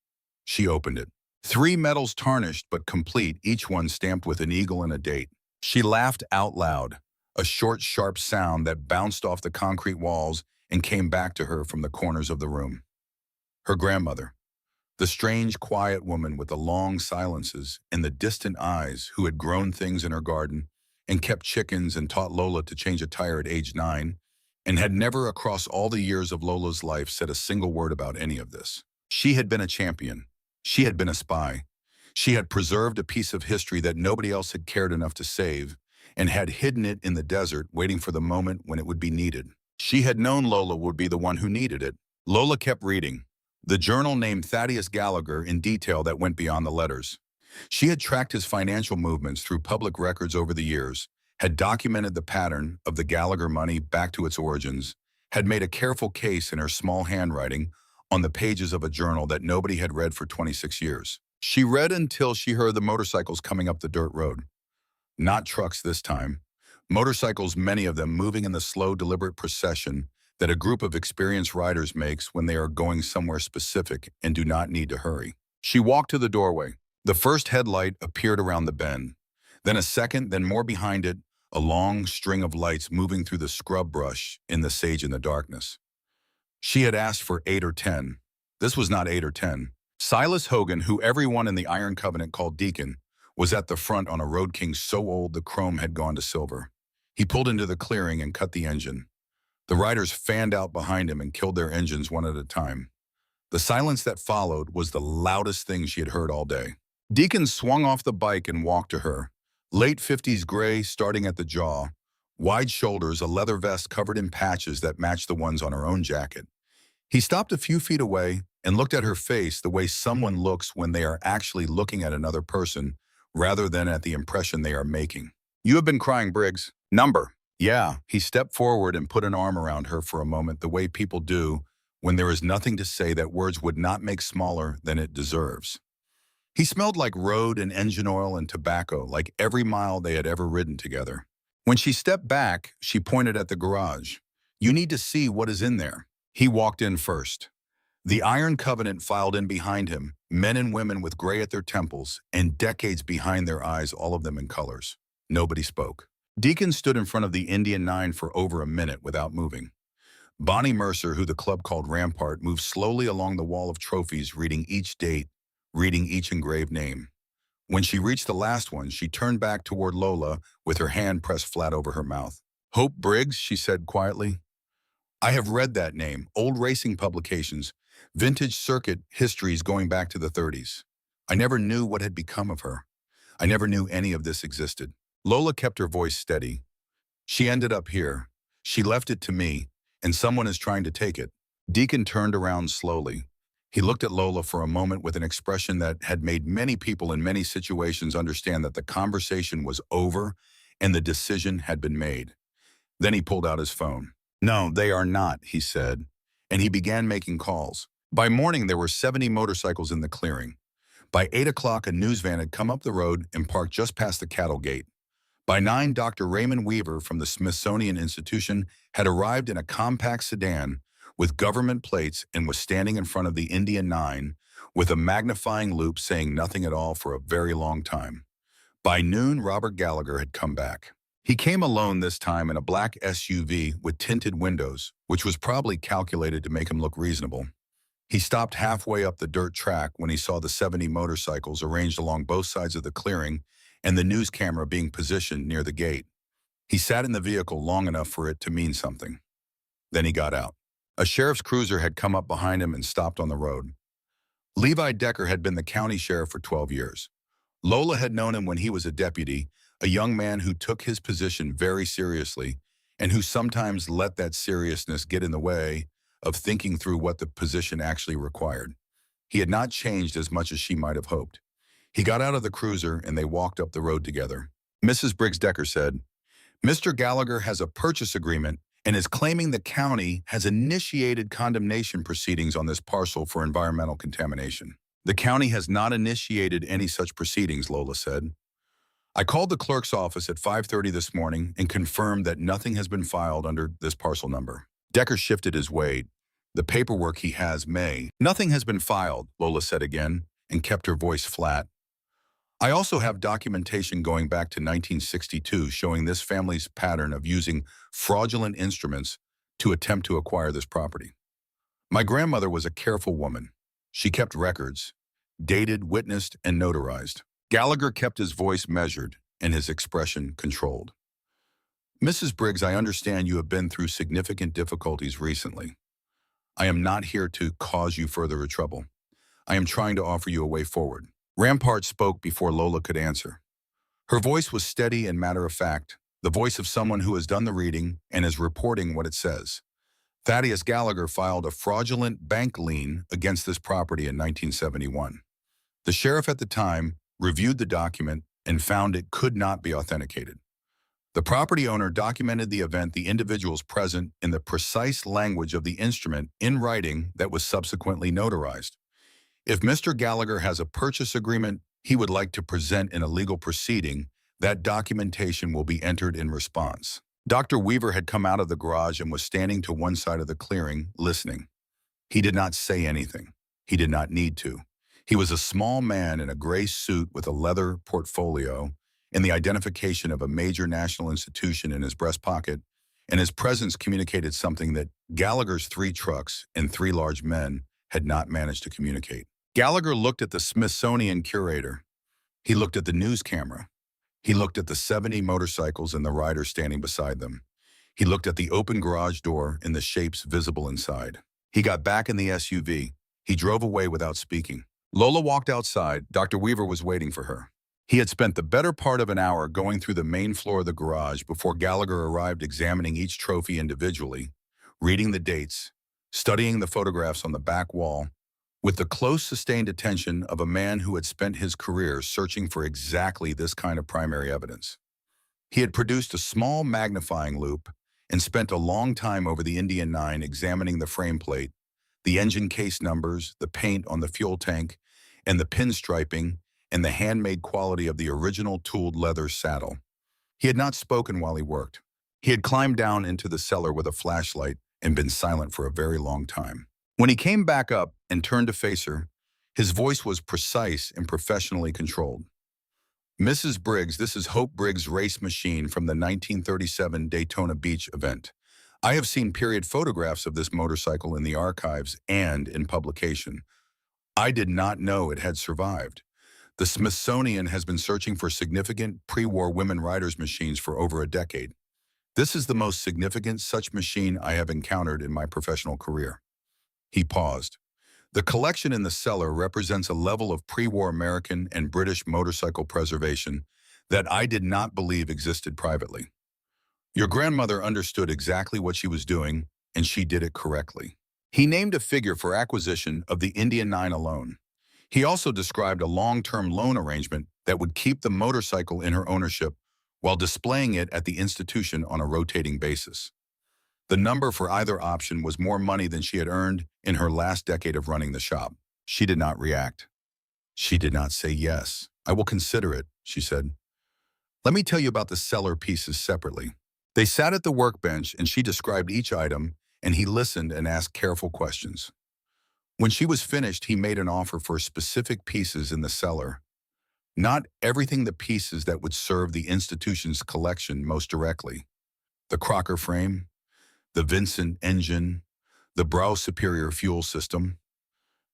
She opened it. 3 medals tarnished but complete, each one stamped with an eagle and a date. She laughed out loud, a short, sharp sound that bounced off the concrete walls and came back to her from the corners of the room. Her grandmother, the strange, quiet woman with the long silences and the distant eyes who had grown things in her garden and kept chickens and taught Lola to change a tire at age 9, and had never across all the years of Lola's life said a single word about any of this. She had been a champion. She had been a spy. She had preserved a piece of history that nobody else had cared enough to save, and had hidden it in the desert, waiting for the moment when it would be needed. She had known Lola would be the one who needed it. Lola kept reading. The journal named Thaddeus Gallagher in detail that went beyond the letters. She had tracked his financial movements through public records over the years, had documented the pattern of the Gallagher money back to its origins, had made a careful case in her small handwriting on the pages of a journal that nobody had read for 26 years. She read until she heard the motorcycles coming up the dirt road. Not trucks this time. Motorcycles, many of them moving in the slow, deliberate procession that a group of experienced riders makes when they are going somewhere specific and do not need to hurry. She walked to the doorway. The first headlight appeared around the bend. Then a second, then more behind it, a long string of lights moving through the scrub brush in the sage in the darkness. She had asked for 8 or 10. This was not 8 or 10. Silas Hogan, who everyone in the Iron Covenant called Deacon, was at the front on a Road King so old the chrome had gone to silver. He pulled into the clearing and cut the engine. The riders fanned out behind him and killed their engines one at a time. The silence that followed was the loudest thing she had heard all day. Deacon swung off the bike and walked to her. Late 50s gray starting at the jaw, wide shoulders, a leather vest covered in patches that matched the ones on her own jacket. He stopped a few feet away and looked at her face the way someone looks when they are actually looking at another person rather than at the impression they are making. "You have been crying, Briggs. Number." "Yeah." He stepped forward and put an arm around her for a moment the way people do when there is nothing to say that words would not make smaller than it deserves. He smelled like road and engine oil and tobacco, like every mile they had ever ridden together. When she stepped back, she pointed at the garage. "You need to see what is in there." He walked in first. The Iron Covenant filed in behind him, men and women with gray at their temples and decades behind their eyes, all of them in colors. Nobody spoke. Deacon stood in front of the Indian 9 for over a minute without moving. Bonnie Mercer, who the club called Rampart, moved slowly along the wall of trophies, reading each date, reading each engraved name. When she reached the last one, she turned back toward Lola with her hand pressed flat over her mouth. "Hope Briggs," she said quietly. "I have read that name, old racing publications, vintage circuit histories going back to the 30s. I never knew what had become of her. I never knew any of this existed." Lola kept her voice steady. "She ended up here. She left it to me, and someone is trying to take it." Deacon turned around slowly. He looked at Lola for a moment with an expression that had made many people in many situations understand that the conversation was over and the decision had been made. Then he pulled out his phone. "No, they are not," he said, and he began making calls. By morning, there were 70 motorcycles in the clearing. By 8 o'clock, a news van had come up the road and parked just past the cattle gate. By 9, Dr. Raymond Weaver from the Smithsonian Institution had arrived in a compact sedan with government plates and was standing in front of the Indian 9 with a magnifying loupe saying nothing at all for a very long time. By noon, Robert Gallagher had come back. He came alone this time in a black SUV with tinted windows, which was probably calculated to make him look reasonable. He stopped halfway up the dirt track when he saw the 70 motorcycles arranged along both sides of the clearing and the news camera being positioned near the gate. He sat in the vehicle long enough for it to mean something. Then he got out. A sheriff's cruiser had come up behind him and stopped on the road. Levi Decker had been the county sheriff for 12 years. Lola had known him when he was a deputy, a young man who took his position very seriously and who sometimes let that seriousness get in the way of thinking through what the position actually required. He had not changed as much as she might have hoped. He got out of the cruiser and they walked up the road together. Mrs. Briggs Decker said, "Mr. Gallagher has a purchase agreement and is claiming the county has initiated condemnation proceedings on this parcel for environmental contamination." "The county has not initiated any such proceedings," Lola said. "I called the clerk's office at 5:30 this morning and confirmed that nothing has been filed under this parcel number." Decker shifted his weight. "The paperwork he has may." "Nothing has been filed," Lola said again, and kept her voice flat. "I also have documentation going back to 1962 showing this family's pattern of using fraudulent instruments to attempt to acquire this property. My grandmother was a careful woman. She kept records, dated, witnessed, and notarized." Gallagher kept his voice measured and his expression controlled. "Mrs. Briggs, I understand you have been through significant difficulties recently. I am not here to cause you further trouble. I am trying to offer you a way forward." Rampart spoke before Lola could answer. Her voice was steady and matter-of-fact, the voice of someone who has done the reading and is reporting what it says. Thaddeus Gallagher filed a fraudulent bank lien against this property in 1971. The sheriff at the time reviewed the document and found it could not be authenticated. The property owner documented the event, the individuals present, in the precise language of the instrument in writing that was subsequently notarized. If Mr. Gallagher has a purchase agreement he would like to present in a legal proceeding, that documentation will be entered in response. Dr. Weaver had come out of the garage and was standing to one side of the clearing, listening. He did not say anything. He did not need to. He was a small man in a gray suit with a leather portfolio and the identification of a major national institution in his breast pocket, and his presence communicated something that Gallagher's 3 trucks and 3 large men had not managed to communicate. Gallagher looked at the Smithsonian curator. He looked at the news camera. He looked at the 70 motorcycles and the rider standing beside them. He looked at the open garage door and the shapes visible inside. He got back in the SUV. He drove away without speaking. Lola walked outside. Dr. Weaver was waiting for her. He had spent the better part of an hour going through the main floor of the garage before Gallagher arrived, examining each trophy individually, reading the dates, studying the photographs on the back wall, with the close, sustained attention of a man who had spent his career searching for exactly this kind of primary evidence. He had produced a small magnifying loupe and spent a long time over the Indian 9 examining the frame plate, the engine case numbers, the paint on the fuel tank, and the pinstriping and the handmade quality of the original tooled leather saddle. He had not spoken while he worked. He had climbed down into the cellar with a flashlight and been silent for a very long time. When he came back up and turned to face her, his voice was precise and professionally controlled. "Mrs. Briggs, this is Hope Briggs' race machine from the 1937 Daytona Beach event. I have seen period photographs of this motorcycle in the archives and in publication. I did not know it had survived. The Smithsonian has been searching for significant pre-war women riders' machines for over a decade. This is the most significant such machine I have encountered in my professional career." He paused. "The collection in the cellar represents a level of pre-war American and British motorcycle preservation that I did not believe existed privately. Your grandmother understood exactly what she was doing, and she did it correctly." He named a figure for acquisition of the Indian 9 alone. He also described a long-term loan arrangement that would keep the motorcycle in her ownership while displaying it at the institution on a rotating basis. The number for either option was more money than she had earned in her last decade of running the shop. She did not react. She did not say yes. "I will consider it," she said. "Let me tell you about the cellar pieces separately." They sat at the workbench and she described each item and he listened and asked careful questions. When she was finished, he made an offer for specific pieces in the cellar, not everything, the pieces that would serve the institution's collection most directly. The Crocker frame, the Vincent engine, the Brow Superior fuel system,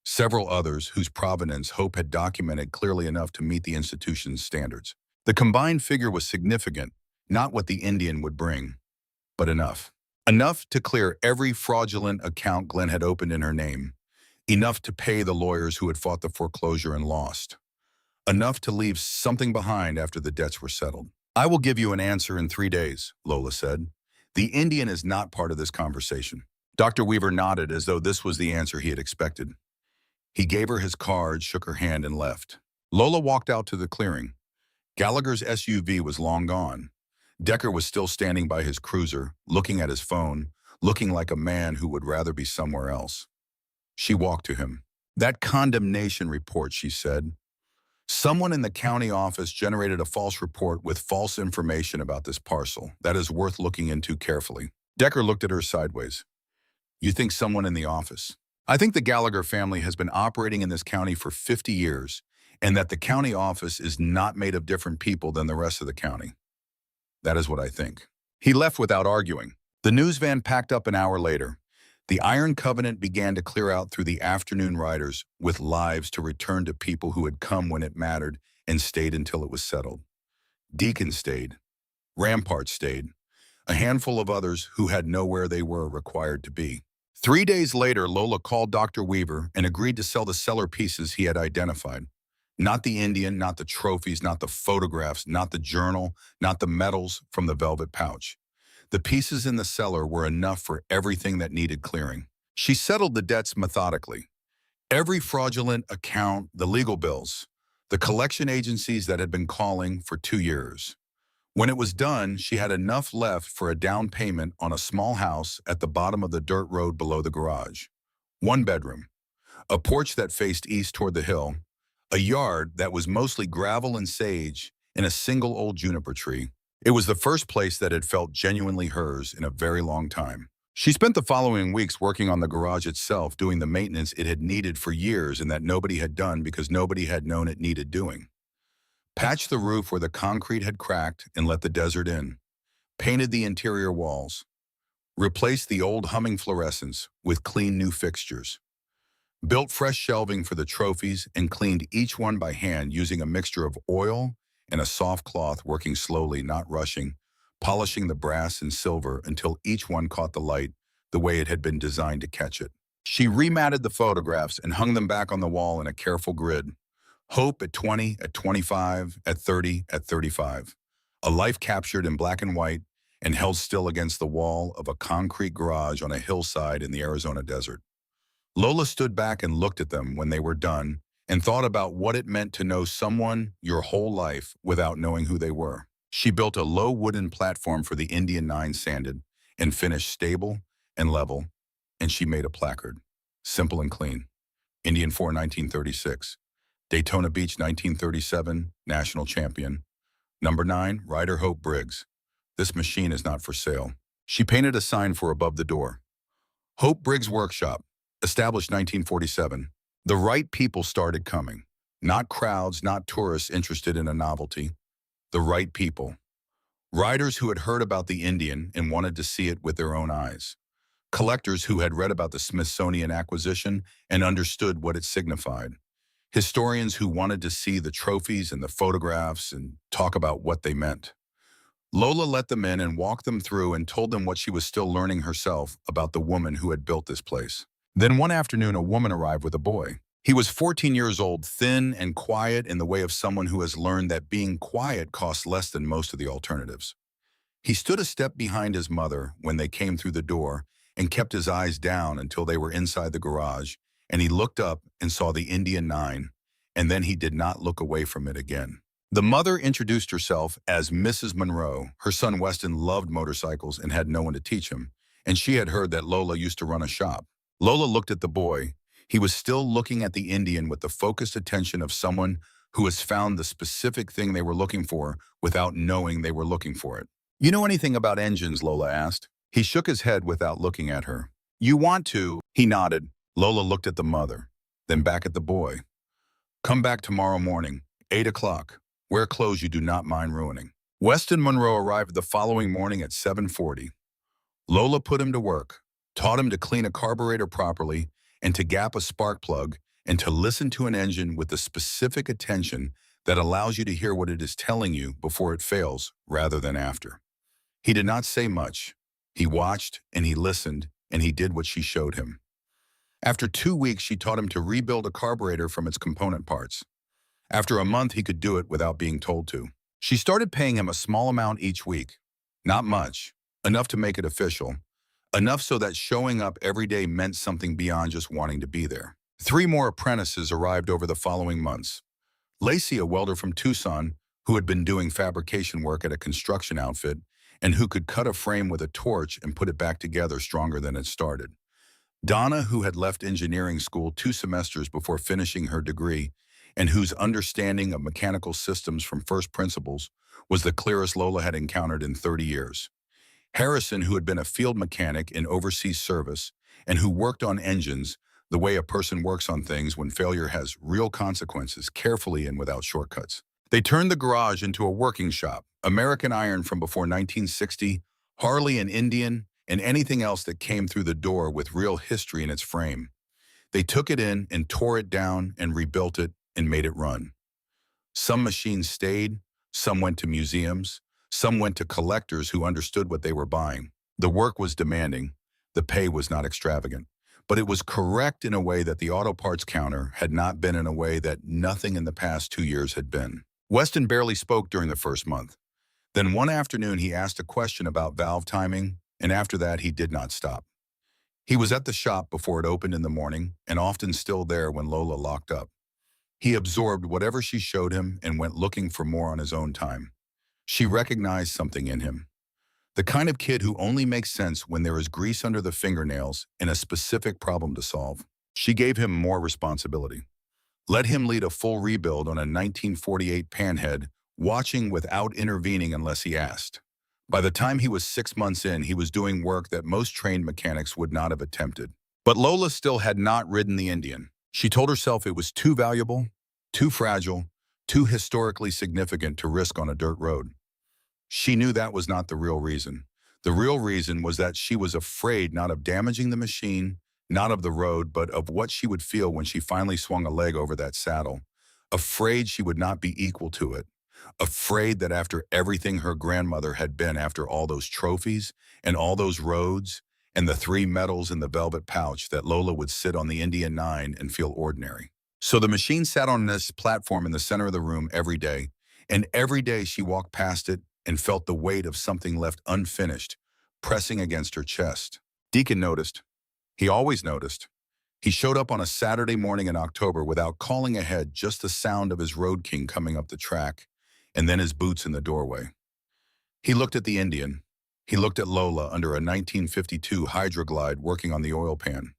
several others whose provenance Hope had documented clearly enough to meet the institution's standards. The combined figure was significant, not what the Indian would bring, but enough. Enough to clear every fraudulent account Glenn had opened in her name, enough to pay the lawyers who had fought the foreclosure and lost, enough to leave something behind after the debts were settled. "I will give you an answer in 3 days," Lola said. "The Indian is not part of this conversation." Dr. Weaver nodded as though this was the answer he had expected. He gave her his card, shook her hand, and left. Lola walked out to the clearing. Gallagher's SUV was long gone. Decker was still standing by his cruiser, looking at his phone, looking like a man who would rather be somewhere else. She walked to him. "That condemnation report," she said. "Someone in the county office generated a false report with false information about this parcel. That is worth looking into carefully." Decker looked at her sideways. "You think someone in the office?" "I think the Gallagher family has been operating in this county for 50 years, and that the county office is not made of different people than the rest of the county. That is what I think." He left without arguing. The news van packed up an hour later. The Iron Covenant began to clear out through the afternoon riders with lives to return to people who had come when it mattered and stayed until it was settled. Deacon stayed. Rampart stayed. A handful of others who had nowhere they were required to be. 3 days later, Lola called Dr. Weaver and agreed to sell the cellar pieces he had identified. Not the Indian, not the trophies, not the photographs, not the journal, not the medals from the velvet pouch. The pieces in the cellar were enough for everything that needed clearing. She settled the debts methodically. Every fraudulent account, the legal bills, the collection agencies that had been calling for 2 years. When it was done, she had enough left for a down payment on a small house at the bottom of the dirt road below the garage. 1 bedroom, a porch that faced east toward the hill, a yard that was mostly gravel and sage, and a single old juniper tree. It was the first place that had felt genuinely hers in a very long time. She spent the following weeks working on the garage itself, doing the maintenance it had needed for years and that nobody had done because nobody had known it needed doing. Patched the roof where the concrete had cracked and let the desert in. Painted the interior walls. Replaced the old humming fluorescents with clean new fixtures. Built fresh shelving for the trophies and cleaned each one by hand using a mixture of oil and a soft cloth, working slowly, not rushing, polishing the brass and silver until each one caught the light the way it had been designed to catch it. She rematted the photographs and hung them back on the wall in a careful grid. Hope at 20, at 25, at 30, at 35. A life captured in black and white and held still against the wall of a concrete garage on a hillside in the Arizona desert. Lola stood back and looked at them when they were done and thought about what it meant to know someone your whole life without knowing who they were. She built a low wooden platform for the Indian 9 sanded and finished stable and level, and she made a placard. Simple and clean. Indian 4, 1936. Daytona Beach, 1937, national champion. Number 9, Rider Hope Briggs. This machine is not for sale. She painted a sign for above the door. Hope Briggs Workshop, established 1947. The right people started coming. Not crowds, not tourists interested in a novelty. The right people. Riders who had heard about the Indian and wanted to see it with their own eyes. Collectors who had read about the Smithsonian acquisition and understood what it signified. Historians who wanted to see the trophies and the photographs and talk about what they meant. Lola let them in and walked them through and told them what she was still learning herself about the woman who had built this place. Then one afternoon, a woman arrived with a boy. He was 14 years old, thin and quiet in the way of someone who has learned that being quiet costs less than most of the alternatives. He stood a step behind his mother when they came through the door and kept his eyes down until they were inside the garage, and he looked up and saw the Indian 9, and then he did not look away from it again. The mother introduced herself as Mrs. Monroe. Her son Weston loved motorcycles and had no one to teach him, and she had heard that Lola used to run a shop. Lola looked at the boy. He was still looking at the Indian with the focused attention of someone who has found the specific thing they were looking for without knowing they were looking for it. "You know anything about engines?" Lola asked. He shook his head without looking at her. You want to? He nodded. Lola looked at the mother, then back at the boy. Come back tomorrow morning, 8 o'clock. Wear clothes you do not mind ruining. Weston Monroe arrived the following morning at 7:40. Lola put him to work, taught him to clean a carburetor properly and to gap a spark plug and to listen to an engine with the specific attention that allows you to hear what it is telling you before it fails rather than after. He did not say much. He watched and he listened and he did what she showed him. After 2 weeks, she taught him to rebuild a carburetor from its component parts. After a month, he could do it without being told to. She started paying him a small amount each week. Not much, enough to make it official, enough so that showing up every day meant something beyond just wanting to be there. 3 more apprentices arrived over the following months. Lacey, a welder from Tucson, who had been doing fabrication work at a construction outfit and who could cut a frame with a torch and put it back together stronger than it started. Donna, who had left engineering school 2 semesters before finishing her degree and whose understanding of mechanical systems from first principles was the clearest Lola had encountered in 30 years. Harrison, who had been a field mechanic in overseas service and who worked on engines the way a person works on things when failure has real consequences, carefully and without shortcuts. They turned the garage into a working shop, American iron from before 1960, Harley and Indian, and anything else that came through the door with real history in its frame. They took it in and tore it down and rebuilt it and made it run. Some machines stayed, some went to museums, some went to collectors who understood what they were buying. The work was demanding, the pay was not extravagant, but it was correct in a way that the auto parts counter had not been, in a way that nothing in the past 2 years had been. Weston barely spoke during the first month. Then one afternoon he asked a question about valve timing, and after that he did not stop. He was at the shop before it opened in the morning and often still there when Lola locked up. He absorbed whatever she showed him and went looking for more on his own time. She recognized something in him. The kind of kid who only makes sense when there is grease under the fingernails and a specific problem to solve. She gave him more responsibility. Let him lead a full rebuild on a 1948 panhead, watching without intervening unless he asked. By the time he was 6 months in, he was doing work that most trained mechanics would not have attempted. But Lola still had not ridden the Indian. She told herself it was too valuable, too fragile, too historically significant to risk on a dirt road. She knew that was not the real reason. The real reason was that she was afraid not of damaging the machine, not of the road, but of what she would feel when she finally swung a leg over that saddle. Afraid she would not be equal to it. Afraid that after everything her grandmother had been, after all those trophies and all those roads and the 3 medals in the velvet pouch, that Lola would sit on the Indian 9 and feel ordinary. So the machine sat on this platform in the center of the room every day, and every day she walked past it and felt the weight of something left unfinished, pressing against her chest. Deacon noticed. He always noticed. He showed up on a Saturday morning in October without calling ahead, just the sound of his Road King coming up the track, and then his boots in the doorway. He looked at the Indian. He looked at Lola under a 1952 Hydroglide working on the oil pan.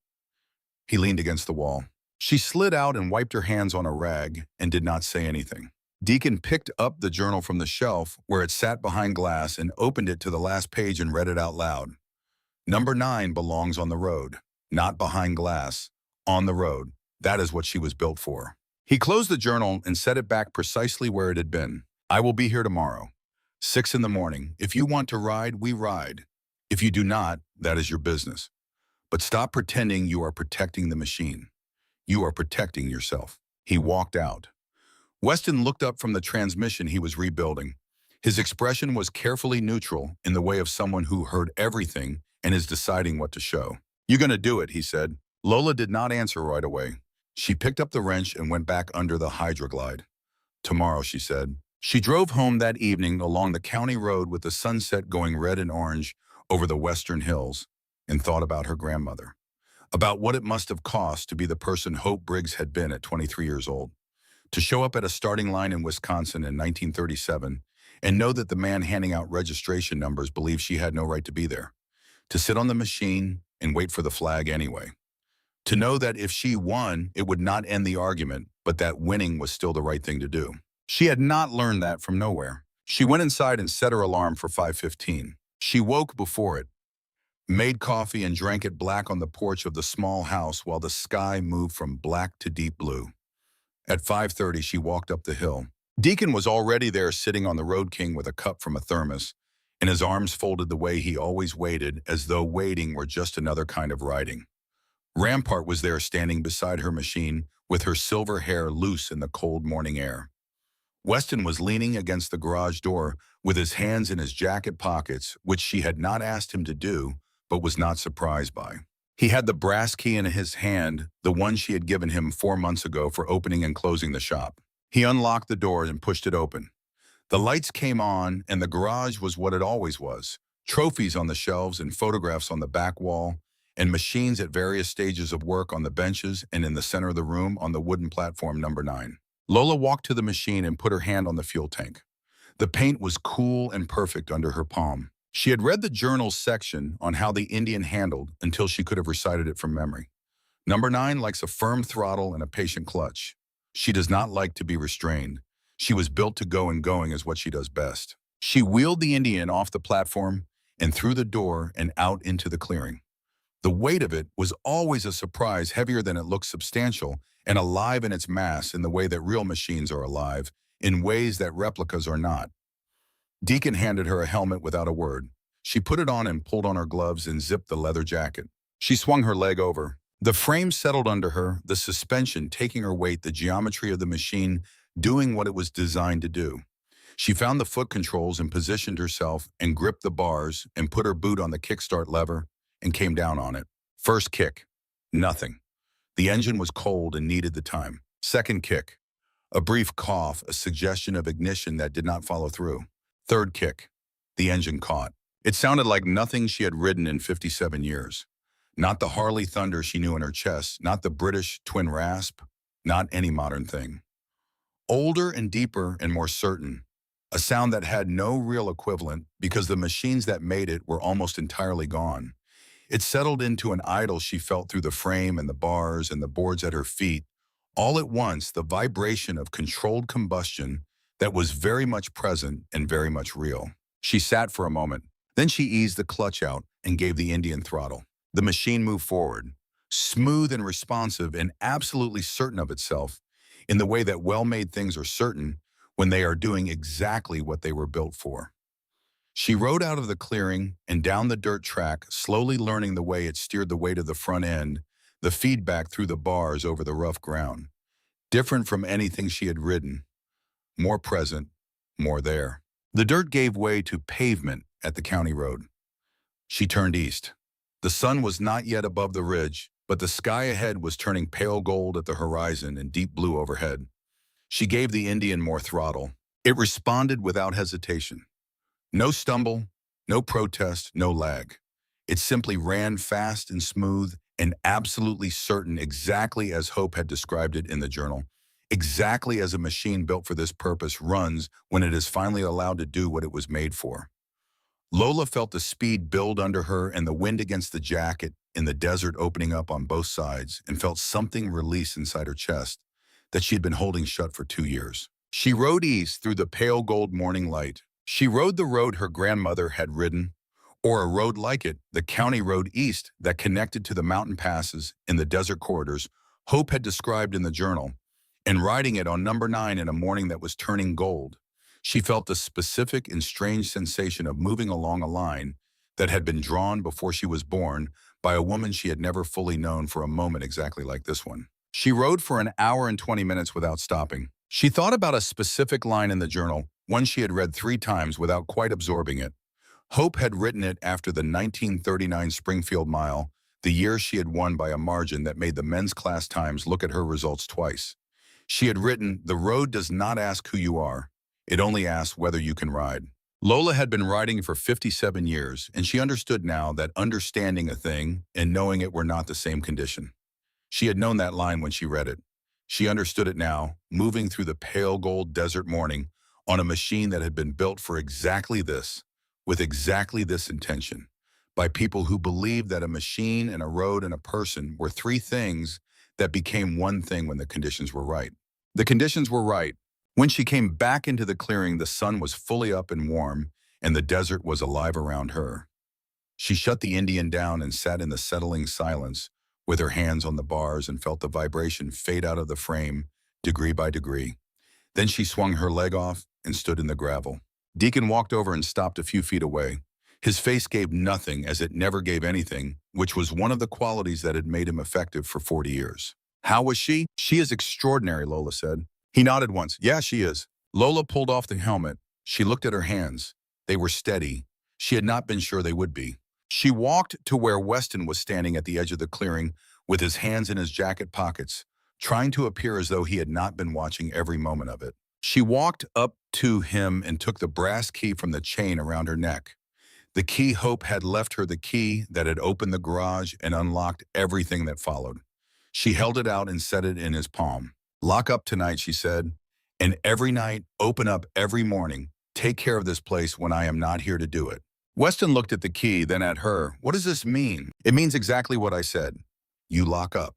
He leaned against the wall. She slid out and wiped her hands on a rag and did not say anything. Deacon picked up the journal from the shelf where it sat behind glass and opened it to the last page and read it out loud. Number 9 belongs on the road, not behind glass, on the road. That is what she was built for. He closed the journal and set it back precisely where it had been. I will be here tomorrow, 6 in the morning. If you want to ride, we ride. If you do not, that is your business. But stop pretending you are protecting the machine. You are protecting yourself. He walked out. Weston looked up from the transmission he was rebuilding. His expression was carefully neutral, in the way of someone who heard everything and is deciding what to show. "You gonna do it," he said. Lola did not answer right away. She picked up the wrench and went back under the Hydroglide. "Tomorrow," she said. She drove home that evening along the county road with the sunset going red and orange over the western hills, and thought about her grandmother, about what it must have cost to be the person Hope Briggs had been at 23 years old, to show up at a starting line in Wisconsin in 1937 and know that the man handing out registration numbers believed she had no right to be there, to sit on the machine and wait for the flag anyway, to know that if she won, it would not end the argument, but that winning was still the right thing to do. She had not learned that from nowhere. She went inside and set her alarm for 5:15. She woke before it. made coffee and drank it black on the porch of the small house while the sky moved from black to deep blue. At 5:30, she walked up the hill. Deacon was already there sitting on the Road King with a cup from a thermos, and his arms folded the way he always waited, as though waiting were just another kind of writing. Rampart was there standing beside her machine, with her silver hair loose in the cold morning air. Weston was leaning against the garage door with his hands in his jacket pockets, which she had not asked him to do, but was not surprised by. He had the brass key in his hand, the one she had given him 4 months ago for opening and closing the shop. He unlocked the door and pushed it open. The lights came on, and the garage was what it always was: trophies on the shelves and photographs on the back wall, and machines at various stages of work on the benches and in the center of the room on the wooden platform number 9. Lola walked to the machine and put her hand on the fuel tank. The paint was cool and perfect under her palm. She had read the journal's section on how the Indian handled until she could have recited it from memory. Number 9 likes a firm throttle and a patient clutch. She does not like to be restrained. She was built to go, and going is what she does best. She wheeled the Indian off the platform and through the door and out into the clearing. The weight of it was always a surprise, heavier than it looked, substantial, and alive in its mass in the way that real machines are alive, in ways that replicas are not. Deacon handed her a helmet without a word. She put it on and pulled on her gloves and zipped the leather jacket. She swung her leg over. The frame settled under her, the suspension taking her weight, the geometry of the machine doing what it was designed to do. She found the foot controls and positioned herself and gripped the bars and put her boot on the kickstart lever and came down on it. First kick, nothing. The engine was cold and needed the time. Second kick, a brief cough, a suggestion of ignition that did not follow through. Third kick, the engine caught. It sounded like nothing she had ridden in 57 years. Not the Harley Thunder she knew in her chest, not the British twin rasp, not any modern thing. Older and deeper and more certain, a sound that had no real equivalent because the machines that made it were almost entirely gone. It settled into an idle she felt through the frame and the bars and the boards at her feet. All at once, the vibration of controlled combustion that was very much present and very much real. She sat for a moment. Then she eased the clutch out and gave the Indian throttle. The machine moved forward, smooth and responsive and absolutely certain of itself, in the way that well-made things are certain when they are doing exactly what they were built for. She rode out of the clearing and down the dirt track, slowly learning the way it steered the weight of the front end, the feedback through the bars over the rough ground. Different from anything she had ridden. More present, more there. The dirt gave way to pavement at the county road. She turned east. The sun was not yet above the ridge, but the sky ahead was turning pale gold at the horizon and deep blue overhead. She gave the Indian more throttle. It responded without hesitation. No stumble, no protest, no lag. It simply ran fast and smooth and absolutely certain, exactly as Hope had described it in the journal, exactly as a machine built for this purpose runs when it is finally allowed to do what it was made for. Lola felt the speed build under her and the wind against the jacket in the desert opening up on both sides, and felt something release inside her chest that she had been holding shut for 2 years. She rode east through the pale gold morning light. She rode the road her grandmother had ridden, or a road like it, the county road east that connected to the mountain passes in the desert corridors Hope had described in the journal, and riding it on number 9 in a morning that was turning gold. She felt the specific and strange sensation of moving along a line that had been drawn before she was born by a woman she had never fully known for a moment exactly like this one. She rode for an hour and 20 minutes without stopping. She thought about a specific line in the journal, one she had read 3 times without quite absorbing it. Hope had written it after the 1939 Springfield Mile, the year she had won by a margin that made the men's class times look at her results twice. She had written, "The road does not ask who you are. It only asks whether you can ride." Lola had been riding for 57 years, and she understood now that understanding a thing and knowing it were not the same condition. She had known that line when she read it. She understood it now, moving through the pale gold desert morning on a machine that had been built for exactly this, with exactly this intention, by people who believed that a machine and a road and a person were 3 things that became one thing when the conditions were right. The conditions were right. When she came back into the clearing, the sun was fully up and warm, and the desert was alive around her. She shut the Indian down and sat in the settling silence with her hands on the bars and felt the vibration fade out of the frame degree by degree. Then she swung her leg off and stood in the gravel. Deacon walked over and stopped a few feet away. His face gave nothing as it never gave anything, which was one of the qualities that had made him effective for 40 years. How was she? She is extraordinary, Lola said. He nodded once. Yeah, she is. Lola pulled off the helmet. She looked at her hands. They were steady. She had not been sure they would be. She walked to where Weston was standing at the edge of the clearing with his hands in his jacket pockets, trying to appear as though he had not been watching every moment of it. She walked up to him and took the brass key from the chain around her neck. The key Hope had left her, the key that had opened the garage and unlocked everything that followed. She held it out and set it in his palm. Lock up tonight, she said, and every night, open up every morning. Take care of this place when I am not here to do it. Weston looked at the key, then at her. What does this mean? It means exactly what I said. You lock up.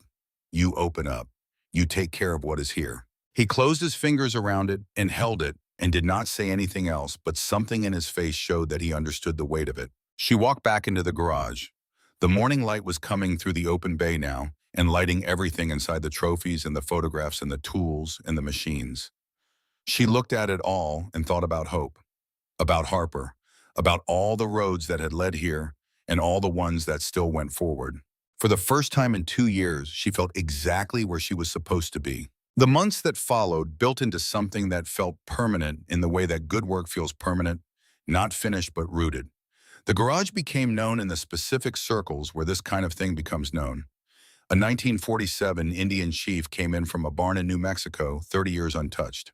You open up. You take care of what is here. He closed his fingers around it and held it and did not say anything else, but something in his face showed that he understood the weight of it. She walked back into the garage. The morning light was coming through the open bay now and lighting everything inside the trophies and the photographs and the tools and the machines. She looked at it all and thought about Hope, about Harper, about all the roads that had led here and all the ones that still went forward. For the first time in 2 years, she felt exactly where she was supposed to be. The months that followed built into something that felt permanent in the way that good work feels permanent, not finished but rooted. The garage became known in the specific circles where this kind of thing becomes known. A 1947 Indian chief came in from a barn in New Mexico, 30 years untouched.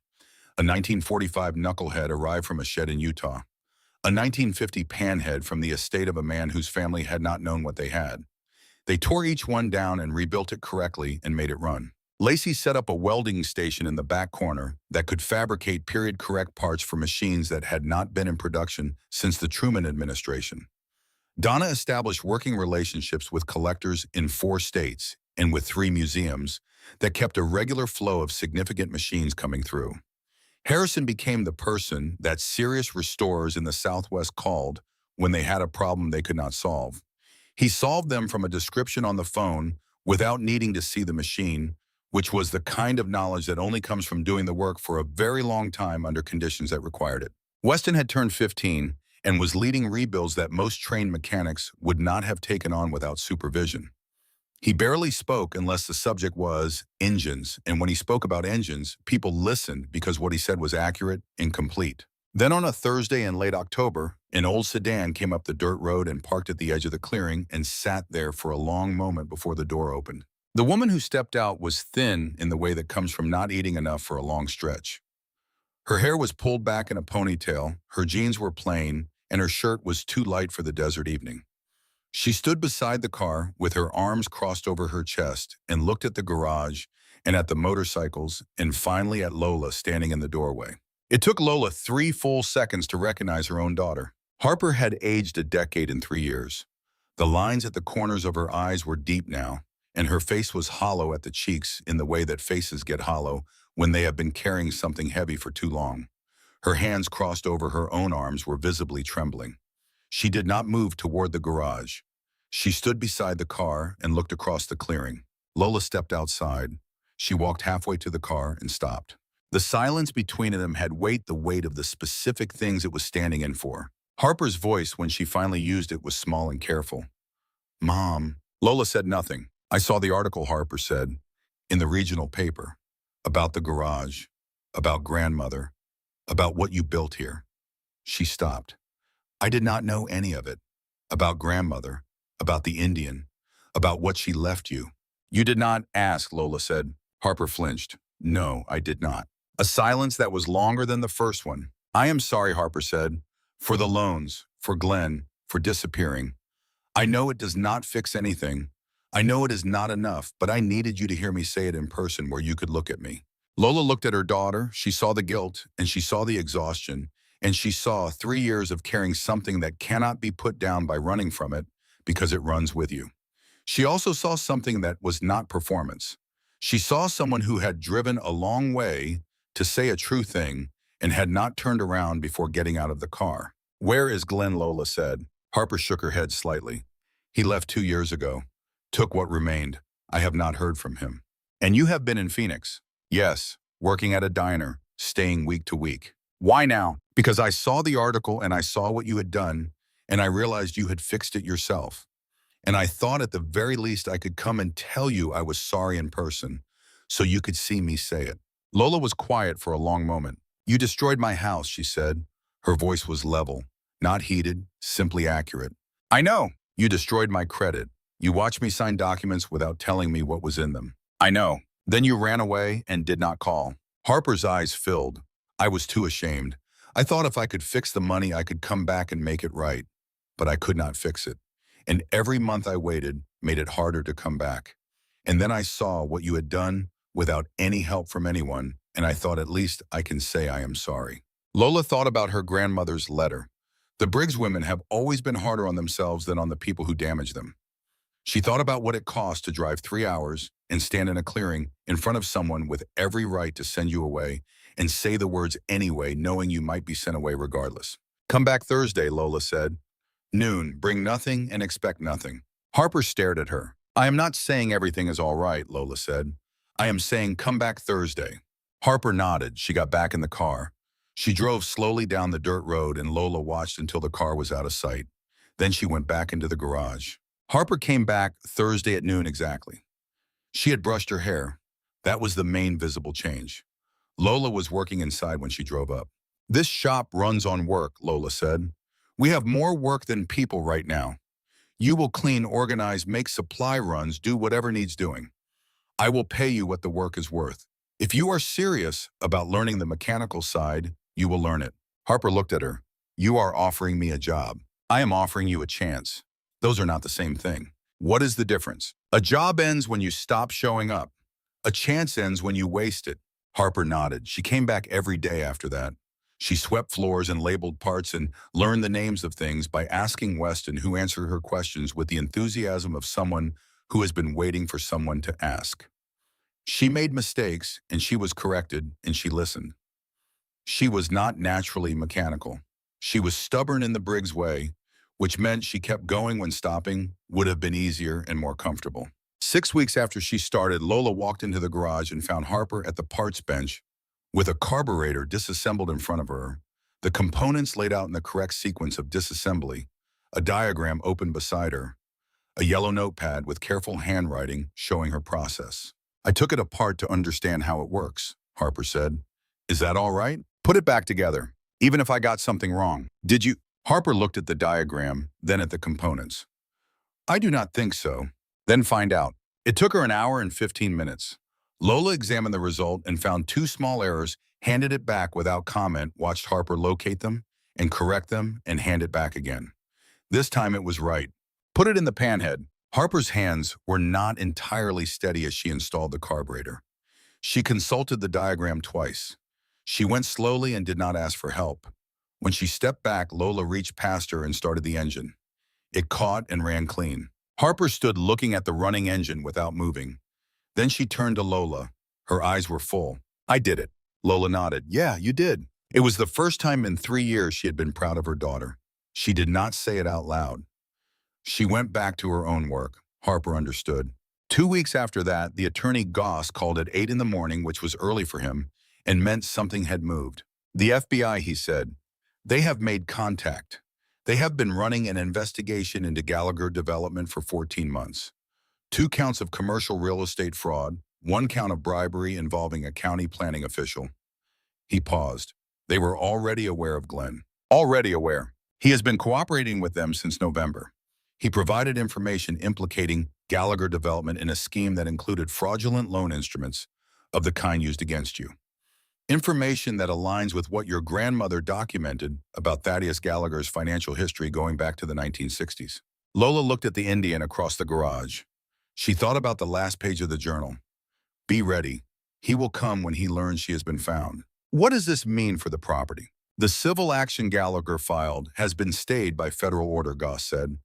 A 1945 knucklehead arrived from a shed in Utah. A 1950 panhead from the estate of a man whose family had not known what they had. They tore each one down and rebuilt it correctly and made it run. Lacey set up a welding station in the back corner that could fabricate period-correct parts for machines that had not been in production since the Truman administration. Donna established working relationships with collectors in 4 states and with 3 museums that kept a regular flow of significant machines coming through. Harrison became the person that serious restorers in the Southwest called when they had a problem they could not solve. He solved them from a description on the phone without needing to see the machine, which was the kind of knowledge that only comes from doing the work for a very long time under conditions that required it. Weston had turned 15 and was leading rebuilds that most trained mechanics would not have taken on without supervision. He barely spoke unless the subject was engines, and when he spoke about engines, people listened because what he said was accurate and complete. Then on a Thursday in late October, an old sedan came up the dirt road and parked at the edge of the clearing and sat there for a long moment before the door opened. The woman who stepped out was thin in the way that comes from not eating enough for a long stretch. Her hair was pulled back in a ponytail, her jeans were plain, and her shirt was too light for the desert evening. She stood beside the car with her arms crossed over her chest and looked at the garage and at the motorcycles and finally at Lola standing in the doorway. It took Lola 3 full seconds to recognize her own daughter. Harper had aged a decade in 3 years. The lines at the corners of her eyes were deep now, and her face was hollow at the cheeks in the way that faces get hollow when they have been carrying something heavy for too long. Her hands crossed over her own arms were visibly trembling. She did not move toward the garage. She stood beside the car and looked across the clearing. Lola stepped outside. She walked halfway to the car and stopped. The silence between them had the weight of the specific things it was standing in for. Harper's voice, when she finally used it, was small and careful. Mom. Lola said nothing. I saw the article, Harper said, in the regional paper, about the garage, about grandmother, about what you built here. She stopped. I did not know any of it. About grandmother, about the Indian, about what she left you. You did not ask, Lola said. Harper flinched. No, I did not. A silence that was longer than the first one. I am sorry, Harper said, for the loans, for Glenn, for disappearing. I know it does not fix anything. I know it is not enough, but I needed you to hear me say it in person where you could look at me. Lola looked at her daughter. She saw the guilt, and she saw the exhaustion, and she saw 3 years of carrying something that cannot be put down by running from it because it runs with you. She also saw something that was not performance. She saw someone who had driven a long way to say a true thing and had not turned around before getting out of the car. Where is Glenn? Lola said. Harper shook her head slightly. He left 2 years ago. Took what remained. I have not heard from him. And you have been in Phoenix? Yes, working at a diner, staying week to week. Why now? Because I saw the article and I saw what you had done, and I realized you had fixed it yourself. And I thought at the very least I could come and tell you I was sorry in person, so you could see me say it. Lola was quiet for a long moment. You destroyed my house, she said. Her voice was level, not heated, simply accurate. I know. You destroyed my credit. You watched me sign documents without telling me what was in them. I know. Then you ran away and did not call. Harper's eyes filled. I was too ashamed. I thought if I could fix the money, I could come back and make it right. But I could not fix it. And every month I waited made it harder to come back. And then I saw what you had done without any help from anyone, and I thought at least I can say I am sorry. Lola thought about her grandmother's letter. The Briggs women have always been harder on themselves than on the people who damage them. She thought about what it cost to drive 3 hours and stand in a clearing in front of someone with every right to send you away and say the words anyway, knowing you might be sent away regardless. Come back Thursday, Lola said. Noon, bring nothing and expect nothing. Harper stared at her. I am not saying everything is all right, Lola said. I am saying come back Thursday. Harper nodded. She got back in the car. She drove slowly down the dirt road and Lola watched until the car was out of sight. Then she went back into the garage. Harper came back Thursday at noon exactly. She had brushed her hair. That was the main visible change. Lola was working inside when she drove up. This shop runs on work, Lola said. We have more work than people right now. You will clean, organize, make supply runs, do whatever needs doing. I will pay you what the work is worth. If you are serious about learning the mechanical side, you will learn it. Harper looked at her. You are offering me a job. I am offering you a chance. Those are not the same thing. What is the difference? A job ends when you stop showing up. A chance ends when you waste it. Harper nodded. She came back every day after that. She swept floors and labeled parts and learned the names of things by asking Weston, who answered her questions with the enthusiasm of someone who has been waiting for someone to ask. She made mistakes, and she was corrected, and she listened. She was not naturally mechanical. She was stubborn in the Briggs way, which meant she kept going when stopping would have been easier and more comfortable. 6 weeks after she started, Lola walked into the garage and found Harper at the parts bench with a carburetor disassembled in front of her, the components laid out in the correct sequence of disassembly, a diagram open beside her, a yellow notepad with careful handwriting showing her process. I took it apart to understand how it works, Harper said. Is that all right? Put it back together, even if I got something wrong. Did you? Harper looked at the diagram, then at the components. I do not think so. Then find out. It took her an hour and 15 minutes. Lola examined the result and found 2 small errors, handed it back without comment, watched Harper locate them and correct them and hand it back again. This time it was right. Put it in the panhead. Harper's hands were not entirely steady as she installed the carburetor. She consulted the diagram twice. She went slowly and did not ask for help. When she stepped back, Lola reached past her and started the engine. It caught and ran clean. Harper stood looking at the running engine without moving. Then she turned to Lola. Her eyes were full. I did it. Lola nodded. Yeah, you did. It was the first time in 3 years she had been proud of her daughter. She did not say it out loud. She went back to her own work. Harper understood. 2 weeks after that, the attorney Goss called at 8 in the morning, which was early for him, and meant something had moved. The FBI, he said. They have made contact. They have been running an investigation into Gallagher Development for 14 months. 2 counts of commercial real estate fraud, 1 count of bribery involving a county planning official. He paused. They were already aware of Glenn. Already aware. He has been cooperating with them since November. He provided information implicating Gallagher Development in a scheme that included fraudulent loan instruments of the kind used against you. Information that aligns with what your grandmother documented about Thaddeus Gallagher's financial history going back to the 1960s. Lola looked at the Indian across the garage. She thought about the last page of the journal. Be ready. He will come when he learns she has been found. What does this mean for the property? The civil action Gallagher filed has been stayed by federal order, Goss said.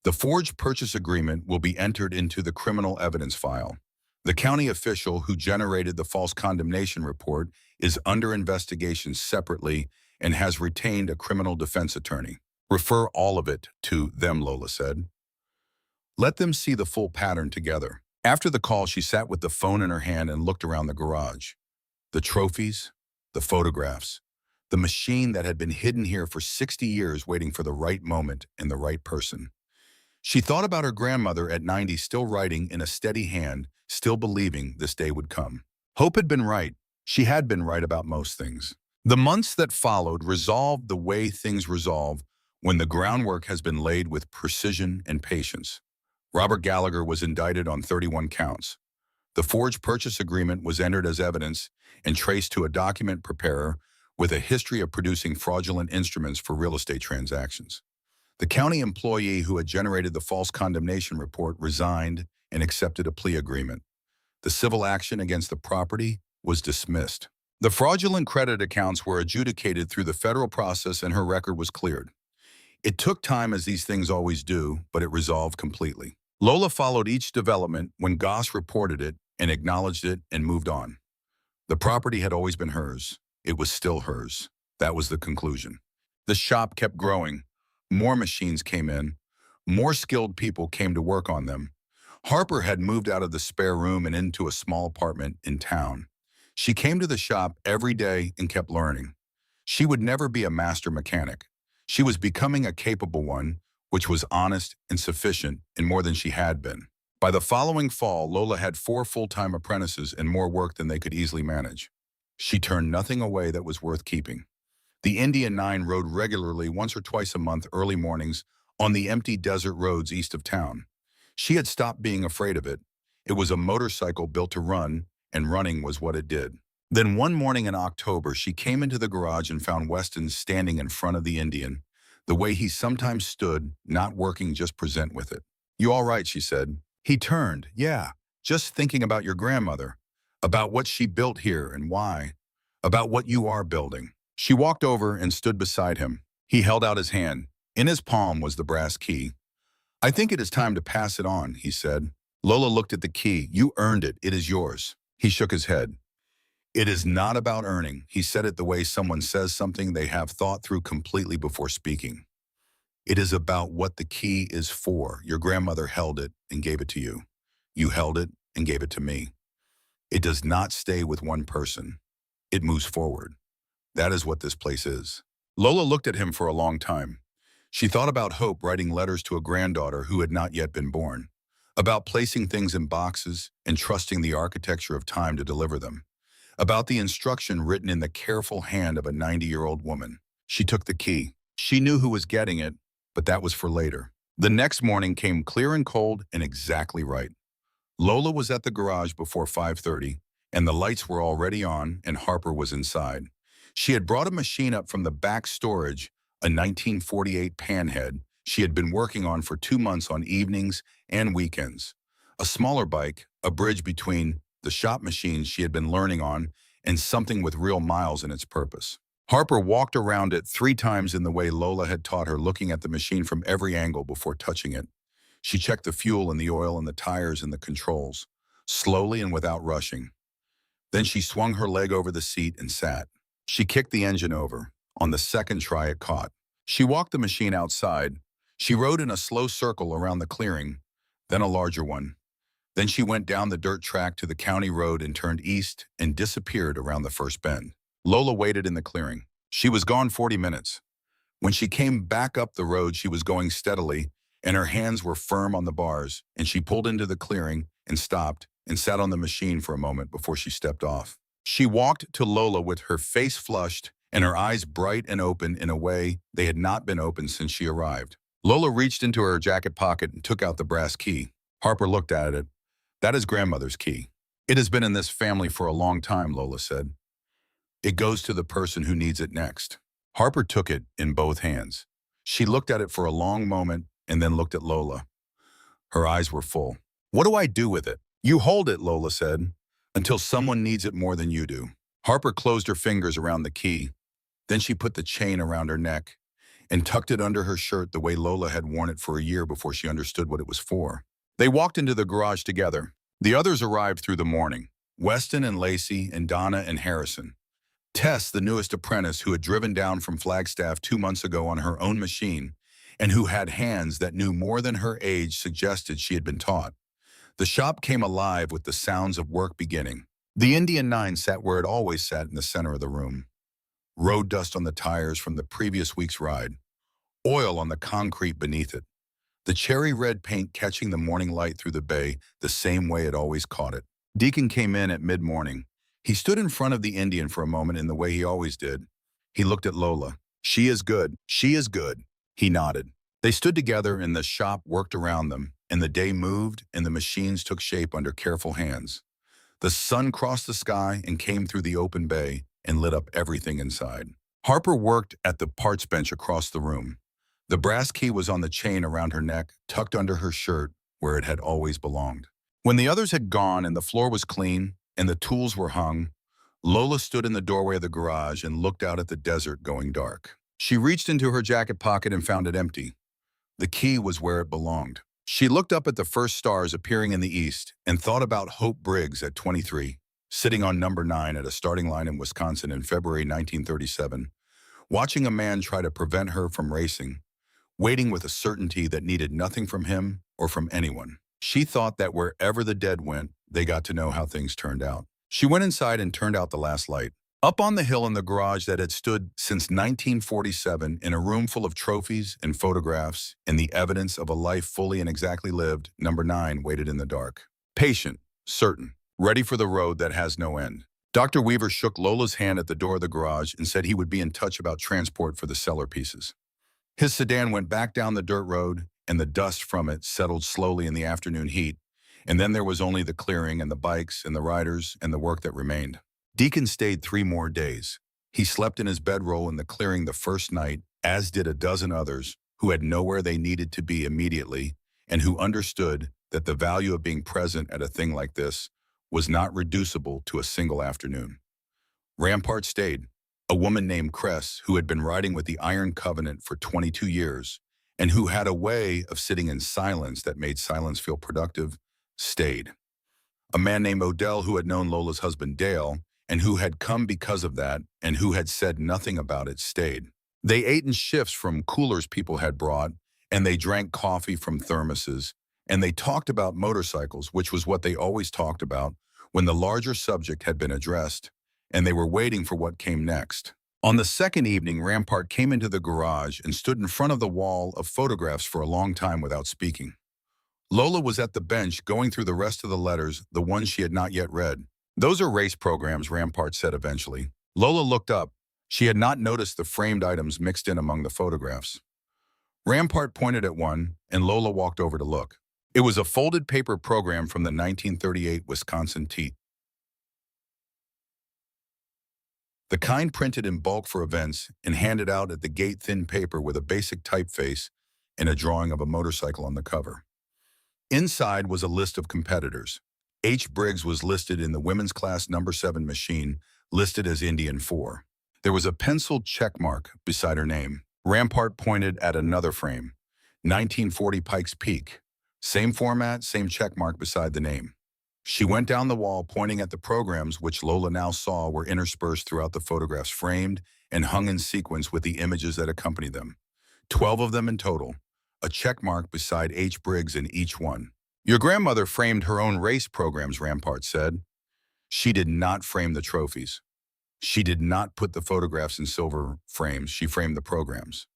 The forged purchase agreement will be entered into the criminal evidence file. The county official who generated the false condemnation report is under investigation separately and has retained a criminal defense attorney. Refer all of it to them, Lola said. Let them see the full pattern together. After the call, she sat with the phone in her hand and looked around the garage. The trophies, the photographs, the machine that had been hidden here for 60 years waiting for the right moment and the right person. She thought about her grandmother at 90 still writing in a steady hand, still believing this day would come. Hope had been right. She had been right about most things. The months that followed resolved the way things resolve when the groundwork has been laid with precision and patience. Robert Gallagher was indicted on 31 counts. The forged purchase agreement was entered as evidence and traced to a document preparer with a history of producing fraudulent instruments for real estate transactions. The county employee who had generated the false condemnation report resigned and accepted a plea agreement. The civil action against the property was dismissed. The fraudulent credit accounts were adjudicated through the federal process and her record was cleared. It took time, as these things always do, but it resolved completely. Lola followed each development when Goss reported it and acknowledged it and moved on. The property had always been hers. It was still hers. That was the conclusion. The shop kept growing. More machines came in. More skilled people came to work on them. Harper had moved out of the spare room and into a small apartment in town. She came to the shop every day and kept learning. She would never be a master mechanic. She was becoming a capable one, which was honest and sufficient and more than she had been. By the following fall, Lola had 4 full-time apprentices and more work than they could easily manage. She turned nothing away that was worth keeping. The Indian Nine rode regularly once or twice a month early mornings on the empty desert roads east of town. She had stopped being afraid of it. It was a motorcycle built to run, and running was what it did. Then one morning in October, she came into the garage and found Weston standing in front of the Indian, the way he sometimes stood, not working, just present with it. "You all right?" she said. He turned. "Yeah, just thinking about your grandmother, about what she built here and why, about what you are building." She walked over and stood beside him. He held out his hand. In his palm was the brass key. "I think it is time to pass it on," he said. Lola looked at the key. "You earned it. It is yours." He shook his head. "It is not about earning." He said it the way someone says something they have thought through completely before speaking. "It is about what the key is for. Your grandmother held it and gave it to you. You held it and gave it to me. It does not stay with one person. It moves forward. That is what this place is." Lola looked at him for a long time. She thought about Hope writing letters to a granddaughter who had not yet been born, about placing things in boxes and trusting the architecture of time to deliver them, about the instruction written in the careful hand of a 90-year-old woman. She took the key. She knew who was getting it, but that was for later. The next morning came clear and cold and exactly right. Lola was at the garage before 5:30, and the lights were already on, and Harper was inside. She had brought a machine up from the back storage, a 1948 panhead she had been working on for 2 months on evenings and weekends. A smaller bike, a bridge between the shop machines she had been learning on, and something with real miles in its purpose. Harper walked around it 3 times in the way Lola had taught her, looking at the machine from every angle before touching it. She checked the fuel and the oil and the tires and the controls, slowly and without rushing. Then she swung her leg over the seat and sat. She kicked the engine over. On the second try, it caught. She walked the machine outside. She rode in a slow circle around the clearing, then a larger one. Then she went down the dirt track to the county road and turned east and disappeared around the first bend. Lola waited in the clearing. She was gone 40 minutes. When she came back up the road, she was going steadily, and her hands were firm on the bars, and she pulled into the clearing and stopped and sat on the machine for a moment before she stepped off. She walked to Lola with her face flushed and her eyes bright and open in a way they had not been open since she arrived. Lola reached into her jacket pocket and took out the brass key. Harper looked at it. "That is grandmother's key. It has been in this family for a long time," Lola said. "It goes to the person who needs it next." Harper took it in both hands. She looked at it for a long moment and then looked at Lola. Her eyes were full. "What do I do with it?" "You hold it," Lola said, "until someone needs it more than you do." Harper closed her fingers around the key. Then she put the chain around her neck and tucked it under her shirt the way Lola had worn it for a year before she understood what it was for. They walked into the garage together. The others arrived through the morning. Weston and Lacey and Donna and Harrison. Tess, the newest apprentice who had driven down from Flagstaff 2 months ago on her own machine, and who had hands that knew more than her age suggested she had been taught. The shop came alive with the sounds of work beginning. The Indian 9 sat where it always sat in the center of the room. Road dust on the tires from the previous week's ride. Oil on the concrete beneath it. The cherry red paint catching the morning light through the bay the same way it always caught it. Deacon came in at mid-morning. He stood in front of the Indian for a moment in the way he always did. He looked at Lola. "She is good. She is good." He nodded. They stood together and the shop worked around them, and the day moved and the machines took shape under careful hands. The sun crossed the sky and came through the open bay and lit up everything inside. Harper worked at the parts bench across the room. The brass key was on the chain around her neck, tucked under her shirt, where it had always belonged. When the others had gone and the floor was clean and the tools were hung, Lola stood in the doorway of the garage and looked out at the desert going dark. She reached into her jacket pocket and found it empty. The key was where it belonged. She looked up at the first stars appearing in the east and thought about Hope Briggs at 23, sitting on number 9 at a starting line in Wisconsin in February 1937, watching a man try to prevent her from racing, waiting with a certainty that needed nothing from him or from anyone. She thought that wherever the dead went, they got to know how things turned out. She went inside and turned out the last light. Up on the hill in the garage that had stood since 1947 in a room full of trophies and photographs and the evidence of a life fully and exactly lived, number 9 waited in the dark. Patient, certain, ready for the road that has no end. Dr. Weaver shook Lola's hand at the door of the garage and said he would be in touch about transport for the cellar pieces. His sedan went back down the dirt road, and the dust from it settled slowly in the afternoon heat, and then there was only the clearing and the bikes and the riders and the work that remained. Deacon stayed 3 more days. He slept in his bedroll in the clearing the first night, as did a dozen others who had nowhere they needed to be immediately and who understood that the value of being present at a thing like this was not reducible to a single afternoon. Rampart stayed. A woman named Cress, who had been riding with the Iron Covenant for 22 years and who had a way of sitting in silence that made silence feel productive, stayed. A man named Odell, who had known Lola's husband Dale and who had come because of that and who had said nothing about it, stayed. They ate in shifts from coolers people had brought, and they drank coffee from thermoses, and they talked about motorcycles, which was what they always talked about when the larger subject had been addressed, and they were waiting for what came next. On the second evening, Rampart came into the garage and stood in front of the wall of photographs for a long time without speaking. Lola was at the bench going through the rest of the letters, the ones she had not yet read. "Those are race programs," Rampart said eventually. Lola looked up. She had not noticed the framed items mixed in among the photographs. Rampart pointed at one, and Lola walked over to look. It was a folded paper program from the 1938 Wisconsin Teat. The kind printed in bulk for events and handed out at the gate thin paper with a basic typeface and a drawing of a motorcycle on the cover. Inside was a list of competitors. H. Briggs was listed in the women's class number 7 machine, listed as Indian 4. There was a penciled check mark beside her name. Rampart pointed at another frame. 1940 Pikes Peak. Same format, same check mark beside the name. She went down the wall pointing at the programs which Lola now saw were interspersed throughout the photographs, framed and hung in sequence with the images that accompanied them. 12 of them in total. A check mark beside H. Briggs in each one. "Your grandmother framed her own race programs," Rampart said. "She did not frame the trophies. She did not put the photographs in silver frames. She framed the programs.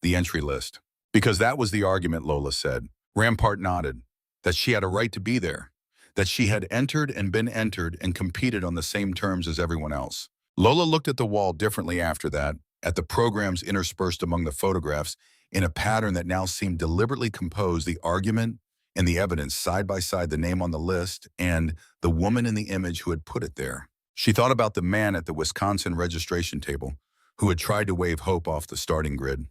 The entry list." "Because that was the argument," Lola said. Rampart nodded. "That she had a right to be there. That she had entered and been entered and competed on the same terms as everyone else." Lola looked at the wall differently after that, at the programs interspersed among the photographs, in a pattern that now seemed deliberately composed, the argument and the evidence side by side, the name on the list and the woman in the image who had put it there. She thought about the man at the Wisconsin registration table who had tried to wave hope off the starting grid.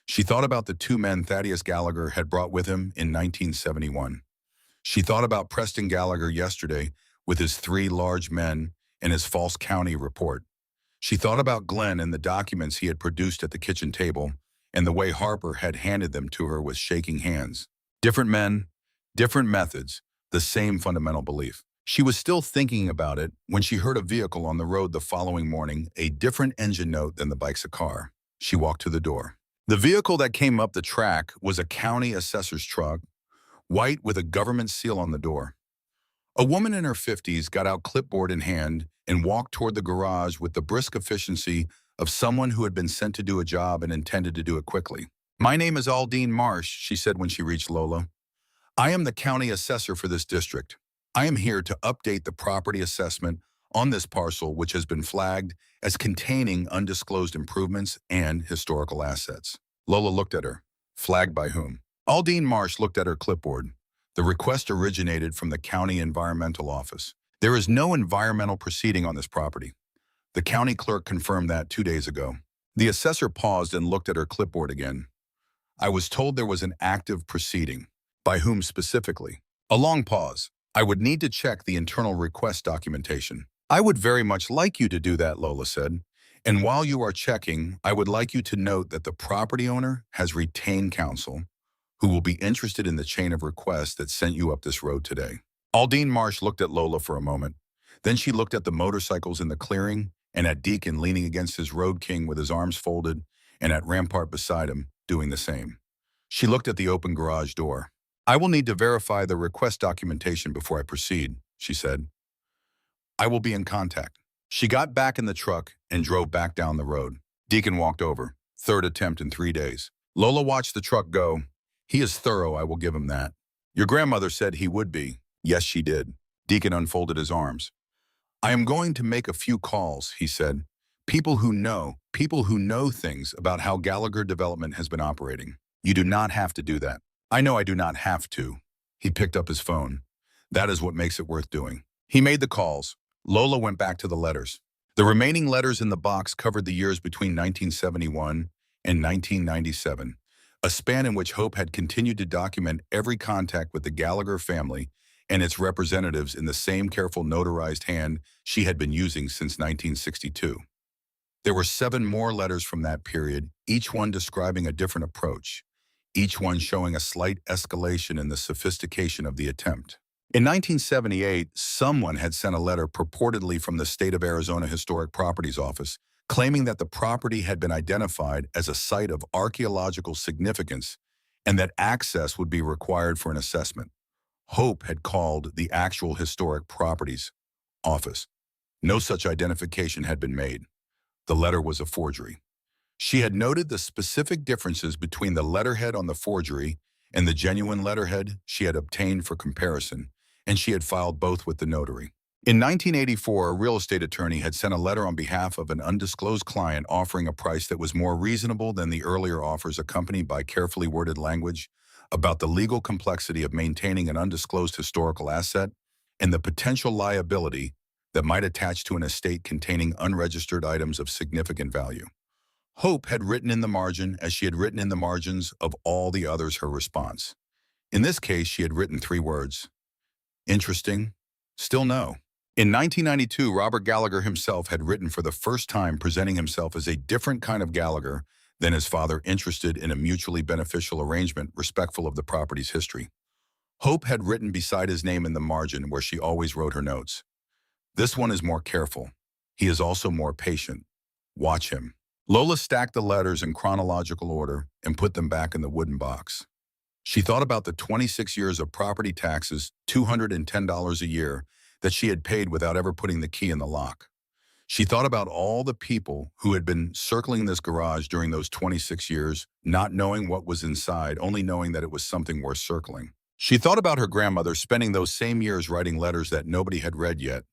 She thought about the 2 men Thaddeus Gallagher had brought with him in 1971. She thought about Preston Gallagher yesterday with his 3 large men and his false county report. She thought about Glenn and the documents he had produced at the kitchen table and the way Harper had handed them to her with shaking hands. Different men, different methods, the same fundamental belief. She was still thinking about it when she heard a vehicle on the road the following morning, a different engine note than the bike's a car. She walked to the door. The vehicle that came up the track was a county assessor's truck, white with a government seal on the door. A woman in her 50s got out clipboard in hand and walked toward the garage with the brisk efficiency of someone who had been sent to do a job and intended to do it quickly. "My name is Aldine Marsh," she said when she reached Lola. "I am the county assessor for this district. I am here to update the property assessment on this parcel, which has been flagged as containing undisclosed improvements and historical assets." Lola looked at her. Flagged by whom? Aldine Marsh looked at her clipboard. The request originated from the county environmental office. "There is no environmental proceeding on this property. The county clerk confirmed that 2 days ago." The assessor paused and looked at her clipboard again. "I was told there was an active proceeding. By whom specifically?" A long pause. "I would need to check the internal request documentation." "I would very much like you to do that," Lola said. "And while you are checking, I would like you to note that the property owner has retained counsel who will be interested in the chain of requests that sent you up this road today." Aldine Marsh looked at Lola for a moment. Then she looked at the motorcycles in the clearing and at Deacon leaning against his Road King with his arms folded and at Rampart beside him doing the same. She looked at the open garage door. "I will need to verify the request documentation before I proceed," she said. "I will be in contact." She got back in the truck and drove back down the road. Deacon walked over. Third attempt in 3 days. Lola watched the truck go. "He is thorough, I will give him that." "Your grandmother said he would be." "Yes, she did." Deacon unfolded his arms. "I am going to make a few calls," he said. People who know things about how Gallagher Development has been operating. You do not have to do that." "I know I do not have to." He picked up his phone. "That is what makes it worth doing." He made the calls. Lola went back to the letters. The remaining letters in the box covered the years between 1971 and 1997, a span in which Hope had continued to document every contact with the Gallagher family and its representatives in the same careful notarized hand she had been using since 1962. There were 7 more letters from that period, each one describing a different approach, each one showing a slight escalation in the sophistication of the attempt. In 1978, someone had sent a letter purportedly from the State of Arizona Historic Properties Office claiming that the property had been identified as a site of archaeological significance and that access would be required for an assessment. Hope had called the actual Historic Properties Office. No such identification had been made. The letter was a forgery. She had noted the specific differences between the letterhead on the forgery and the genuine letterhead she had obtained for comparison, and she had filed both with the notary. In 1984, a real estate attorney had sent a letter on behalf of an undisclosed client offering a price that was more reasonable than the earlier offers, accompanied by carefully worded language about the legal complexity of maintaining an undisclosed historical asset and the potential liability that might attach to an estate containing unregistered items of significant value. Hope had written in the margin, as she had written in the margins of all the others, her response. In this case, she had written 3 words. Interesting? Still no. In 1992, Robert Gallagher himself had written for the first time, presenting himself as a different kind of Gallagher than his father, interested in a mutually beneficial arrangement respectful of the property's history. Hope had written beside his name in the margin where she always wrote her notes. "This one is more careful. He is also more patient. Watch him." Lola stacked the letters in chronological order and put them back in the wooden box. She thought about the 26 years of property taxes, $210 a year, that she had paid without ever putting the key in the lock. She thought about all the people who had been circling this garage during those 26 years, not knowing what was inside, only knowing that it was something worth circling. She thought about her grandmother spending those same years writing letters that nobody had read yet,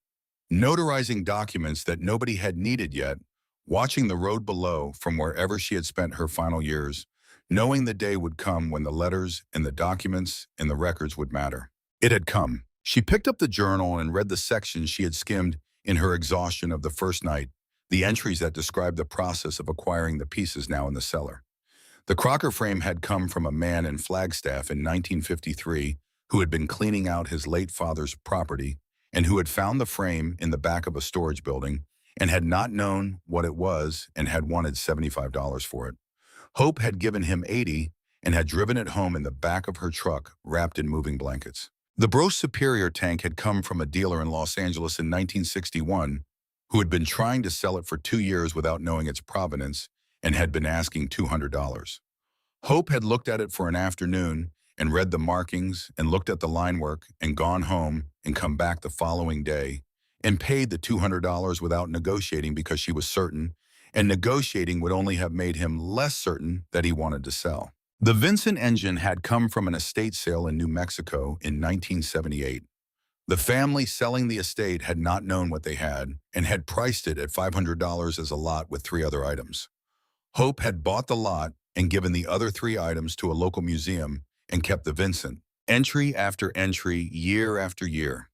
notarizing documents that nobody had needed yet, watching the road below from wherever she had spent her final years, knowing the day would come when the letters and the documents and the records would matter. It had come. She picked up the journal and read the sections she had skimmed in her exhaustion of the first night, the entries that described the process of acquiring the pieces now in the cellar. The Crocker frame had come from a man in Flagstaff in 1953 who had been cleaning out his late father's property and who had found the frame in the back of a storage building and had not known what it was and had wanted $75 for it. Hope had given him $80 and had driven it home in the back of her truck wrapped in moving blankets. The Bros Superior tank had come from a dealer in Los Angeles in 1961 who had been trying to sell it for 2 years without knowing its provenance and had been asking $200. Hope had looked at it for an afternoon and read the markings and looked at the line work and gone home and come back the following day and paid the $200 without negotiating because she was certain, and negotiating would only have made him less certain that he wanted to sell. The Vincent engine had come from an estate sale in New Mexico in 1978. The family selling the estate had not known what they had and had priced it at $500 as a lot with three other items. Hope had bought the lot and given the other three items to a local museum and kept the Vincent, entry after entry, year after year.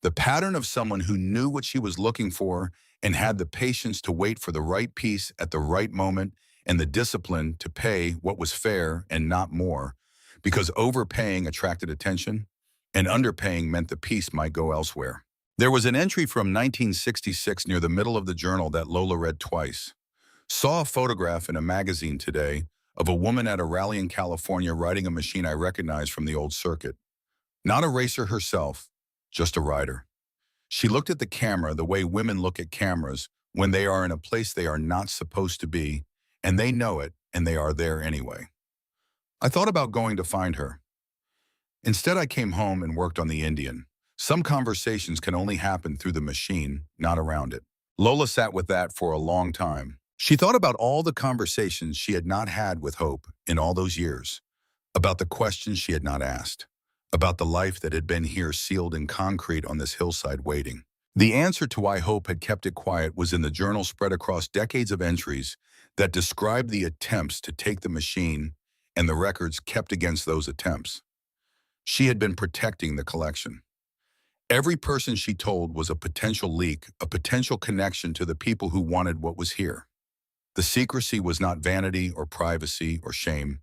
The pattern of someone who knew what she was looking for and had the patience to wait for the right piece at the right moment and the discipline to pay what was fair and not more, because overpaying attracted attention and underpaying meant the piece might go elsewhere. There was an entry from 1966 near the middle of the journal that Lola read twice. Saw a photograph in a magazine today of a woman at a rally in California riding a machine I recognized from the old circuit. Not a racer herself, just a rider. She looked at the camera the way women look at cameras when they are in a place they are not supposed to be, and they know it, and they are there anyway. I thought about going to find her. Instead, I came home and worked on the Indian. Some conversations can only happen through the machine, not around it. Lola sat with that for a long time. She thought about all the conversations she had not had with Hope in all those years, about the questions she had not asked, about the life that had been here sealed in concrete on this hillside waiting. The answer to why Hope had kept it quiet was in the journal spread across decades of entries that described the attempts to take the machine and the records kept against those attempts. She had been protecting the collection. Every person she told was a potential leak, a potential connection to the people who wanted what was here. The secrecy was not vanity or privacy or shame.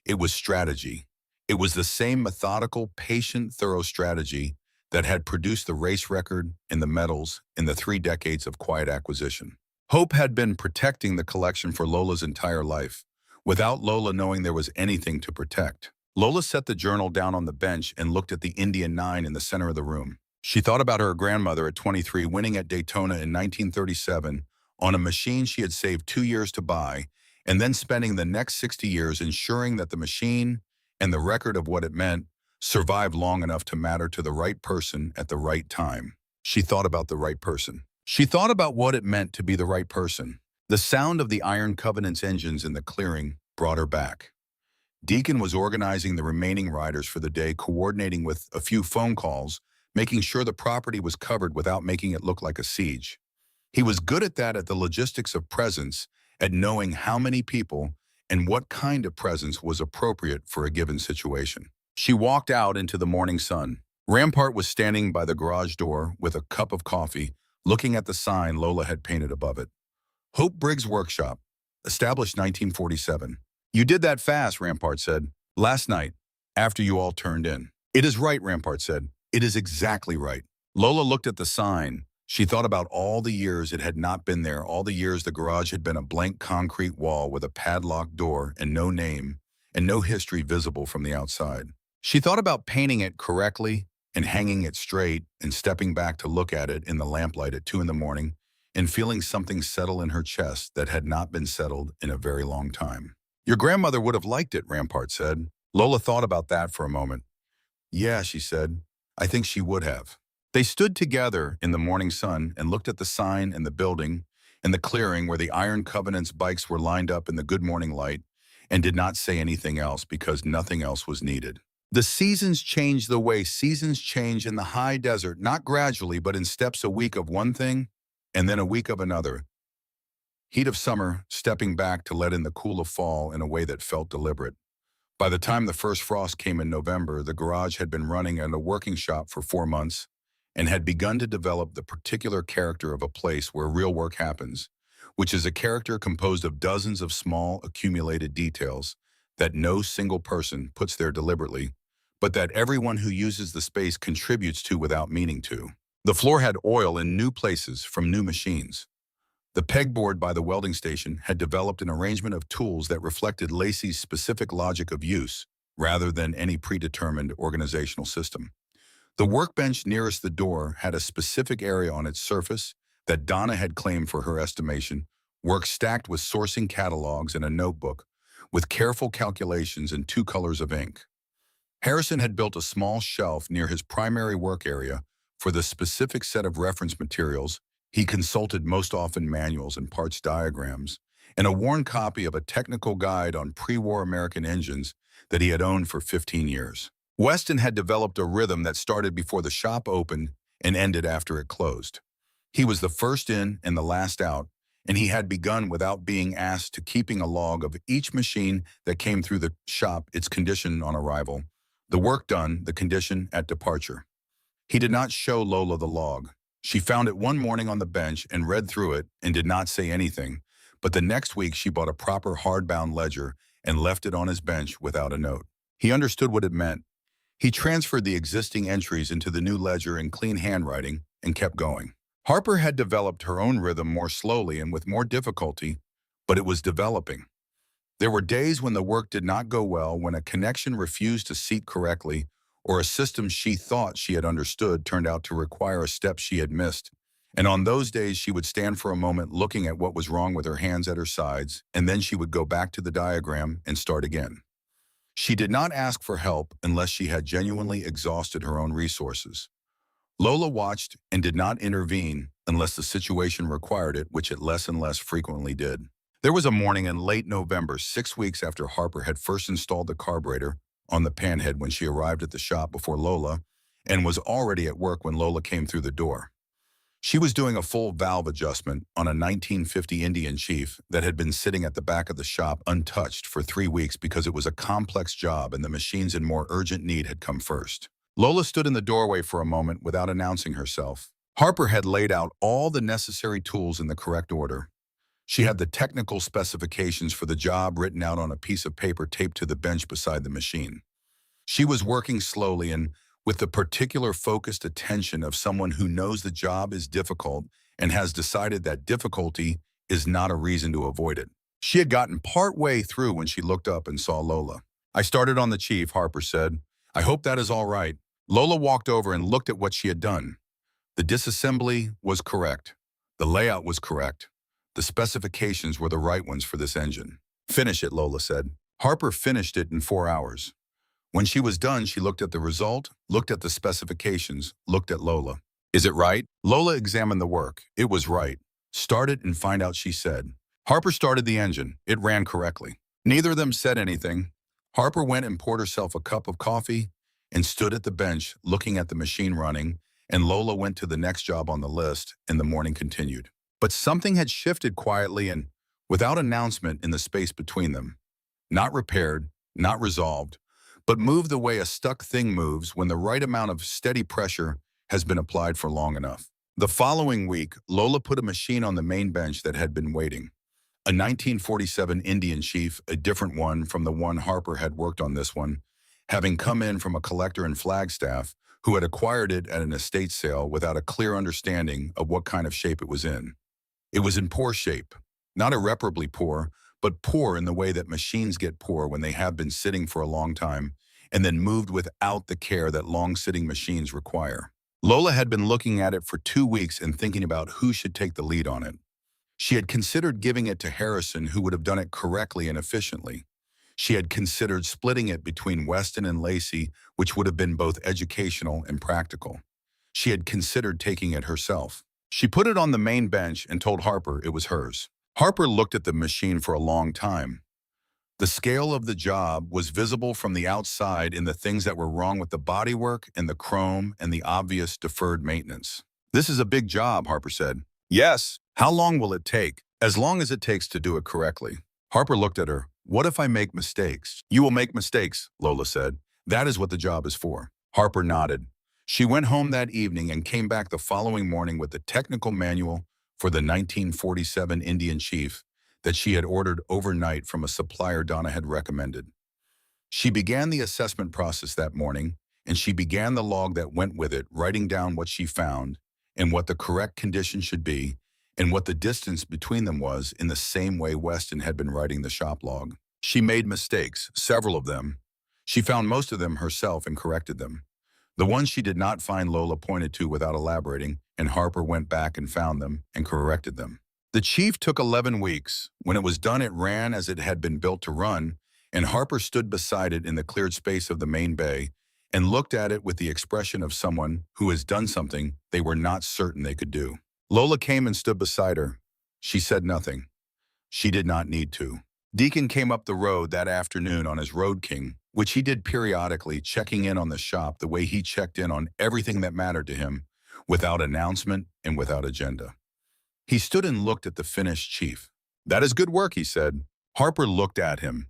It was strategy. It was the same methodical, patient, thorough strategy that had produced the race record and the medals in the 3 decades of quiet acquisition. Hope had been protecting the collection for Lola's entire life, without Lola knowing there was anything to protect. Lola set the journal down on the bench and looked at the Indian 9 in the center of the room. She thought about her grandmother at 23 winning at Daytona in 1937 on a machine she had saved 2 years to buy, and then spending the next 60 years ensuring that the machine and the record of what it meant survived long enough to matter to the right person at the right time. She thought about the right person. She thought about what it meant to be the right person. The sound of the Iron Covenant's engines in the clearing brought her back. Deacon was organizing the remaining riders for the day, coordinating with a few phone calls, making sure the property was covered without making it look like a siege. He was good at that, at the logistics of presence, at knowing how many people and what kind of presence was appropriate for a given situation. She walked out into the morning sun. Rampart was standing by the garage door with a cup of coffee, looking at the sign Lola had painted above it. Hope Briggs Workshop, established 1947. You did that fast, Rampart said. Last night, after you all turned in. It is right, Rampart said. It is exactly right. Lola looked at the sign. She thought about all the years it had not been there, all the years the garage had been a blank concrete wall with a padlocked door and no name and no history visible from the outside. She thought about painting it correctly and hanging it straight and stepping back to look at it in the lamplight at 2 in the morning and feeling something settle in her chest that had not been settled in a very long time. Your grandmother would have liked it, Rampart said. Lola thought about that for a moment. Yeah, she said. I think she would have. They stood together in the morning sun and looked at the sign and the building and the clearing where the Iron Covenant's bikes were lined up in the good morning light and did not say anything else because nothing else was needed. The seasons change the way seasons change in the high desert, not gradually, but in steps, a week of one thing and then a week of another. Heat of summer, stepping back to let in the cool of fall in a way that felt deliberate. By the time the first frost came in November, the garage had been running at a working shop for 4 months and had begun to develop the particular character of a place where real work happens, which is a character composed of dozens of small, accumulated details that no single person puts there deliberately, but that everyone who uses the space contributes to without meaning to. The floor had oil in new places from new machines. The pegboard by the welding station had developed an arrangement of tools that reflected Lacey's specific logic of use, rather than any predetermined organizational system. The workbench nearest the door had a specific area on its surface that Donna had claimed for her estimation, work stacked with sourcing catalogs and a notebook, with careful calculations and 2 colors of ink. Harrison had built a small shelf near his primary work area for the specific set of reference materials. He consulted most often manuals and parts diagrams, and a worn copy of a technical guide on pre-war American engines that he had owned for 15 years. Weston had developed a rhythm that started before the shop opened and ended after it closed. He was the first in and the last out, and he had begun without being asked to keeping a log of each machine that came through the shop, its condition on arrival, the work done, the condition at departure. He did not show Lola the log. She found it one morning on the bench and read through it and did not say anything, but the next week she bought a proper hardbound ledger and left it on his bench without a note. He understood what it meant. He transferred the existing entries into the new ledger in clean handwriting and kept going. Harper had developed her own rhythm more slowly and with more difficulty, but it was developing. There were days when the work did not go well, when a connection refused to seat correctly, or a system she thought she had understood turned out to require a step she had missed. And on those days, she would stand for a moment looking at what was wrong with her hands at her sides, and then she would go back to the diagram and start again. She did not ask for help unless she had genuinely exhausted her own resources. Lola watched and did not intervene unless the situation required it, which it less and less frequently did. There was a morning in late November, 6 weeks after Harper had first installed the carburetor on the panhead, when she arrived at the shop before Lola and was already at work when Lola came through the door. She was doing a full valve adjustment on a 1950 Indian Chief that had been sitting at the back of the shop untouched for 3 weeks because it was a complex job and the machines in more urgent need had come first. Lola stood in the doorway for a moment without announcing herself. Harper had laid out all the necessary tools in the correct order. She had the technical specifications for the job written out on a piece of paper taped to the bench beside the machine. She was working slowly and with the particular focused attention of someone who knows the job is difficult and has decided that difficulty is not a reason to avoid it. She had gotten part way through when she looked up and saw Lola. "I started on the Chief," Harper said. "I hope that is all right." Lola walked over and looked at what she had done. The disassembly was correct. The layout was correct. The specifications were the right ones for this engine. "Finish it," Lola said. Harper finished it in 4 hours. When she was done, she looked at the result, looked at the specifications, looked at Lola. "Is it right?" Lola examined the work. It was right. "Start it and find out," she said. Harper started the engine. It ran correctly. Neither of them said anything. Harper went and poured herself a cup of coffee and stood at the bench looking at the machine running, and Lola went to the next job on the list, and the morning continued. But something had shifted quietly and without announcement in the space between them. Not repaired, not resolved, but moved the way a stuck thing moves when the right amount of steady pressure has been applied for long enough. The following week, Lola put a machine on the main bench that had been waiting. A 1947 Indian Chief, a different one from the one Harper had worked on this one, having come in from a collector in Flagstaff who had acquired it at an estate sale without a clear understanding of what kind of shape it was in. It was in poor shape, not irreparably poor, but poor in the way that machines get poor when they have been sitting for a long time and then moved without the care that long-sitting machines require. Lola had been looking at it for 2 weeks and thinking about who should take the lead on it. She had considered giving it to Harrison, who would have done it correctly and efficiently. She had considered splitting it between Weston and Lacey, which would have been both educational and practical. She had considered taking it herself. She put it on the main bench and told Harper it was hers. Harper looked at the machine for a long time. The scale of the job was visible from the outside in the things that were wrong with the bodywork and the chrome and the obvious deferred maintenance. "This is a big job," Harper said. "Yes. How long will it take?" "As long as it takes to do it correctly." Harper looked at her. "What if I make mistakes?" "You will make mistakes," Lola said. "That is what the job is for." Harper nodded. She went home that evening and came back the following morning with the technical manual for the 1947 Indian Chief that she had ordered overnight from a supplier Donna had recommended. She began the assessment process that morning, and she began the log that went with it, writing down what she found and what the correct condition should be and what the distance between them was, in the same way Weston had been writing the shop log. She made mistakes, several of them. She found most of them herself and corrected them. The ones she did not find, Lola pointed to without elaborating, and Harper went back and found them and corrected them. The Chief took 11 weeks. When it was done, it ran as it had been built to run, and Harper stood beside it in the cleared space of the main bay and looked at it with the expression of someone who has done something they were not certain they could do. Lola came and stood beside her. She said nothing. She did not need to. Deacon came up the road that afternoon on his Road King, which he did periodically, checking in on the shop the way he checked in on everything that mattered to him, without announcement and without agenda. He stood and looked at the finished Chief. "That is good work," he said. Harper looked at him.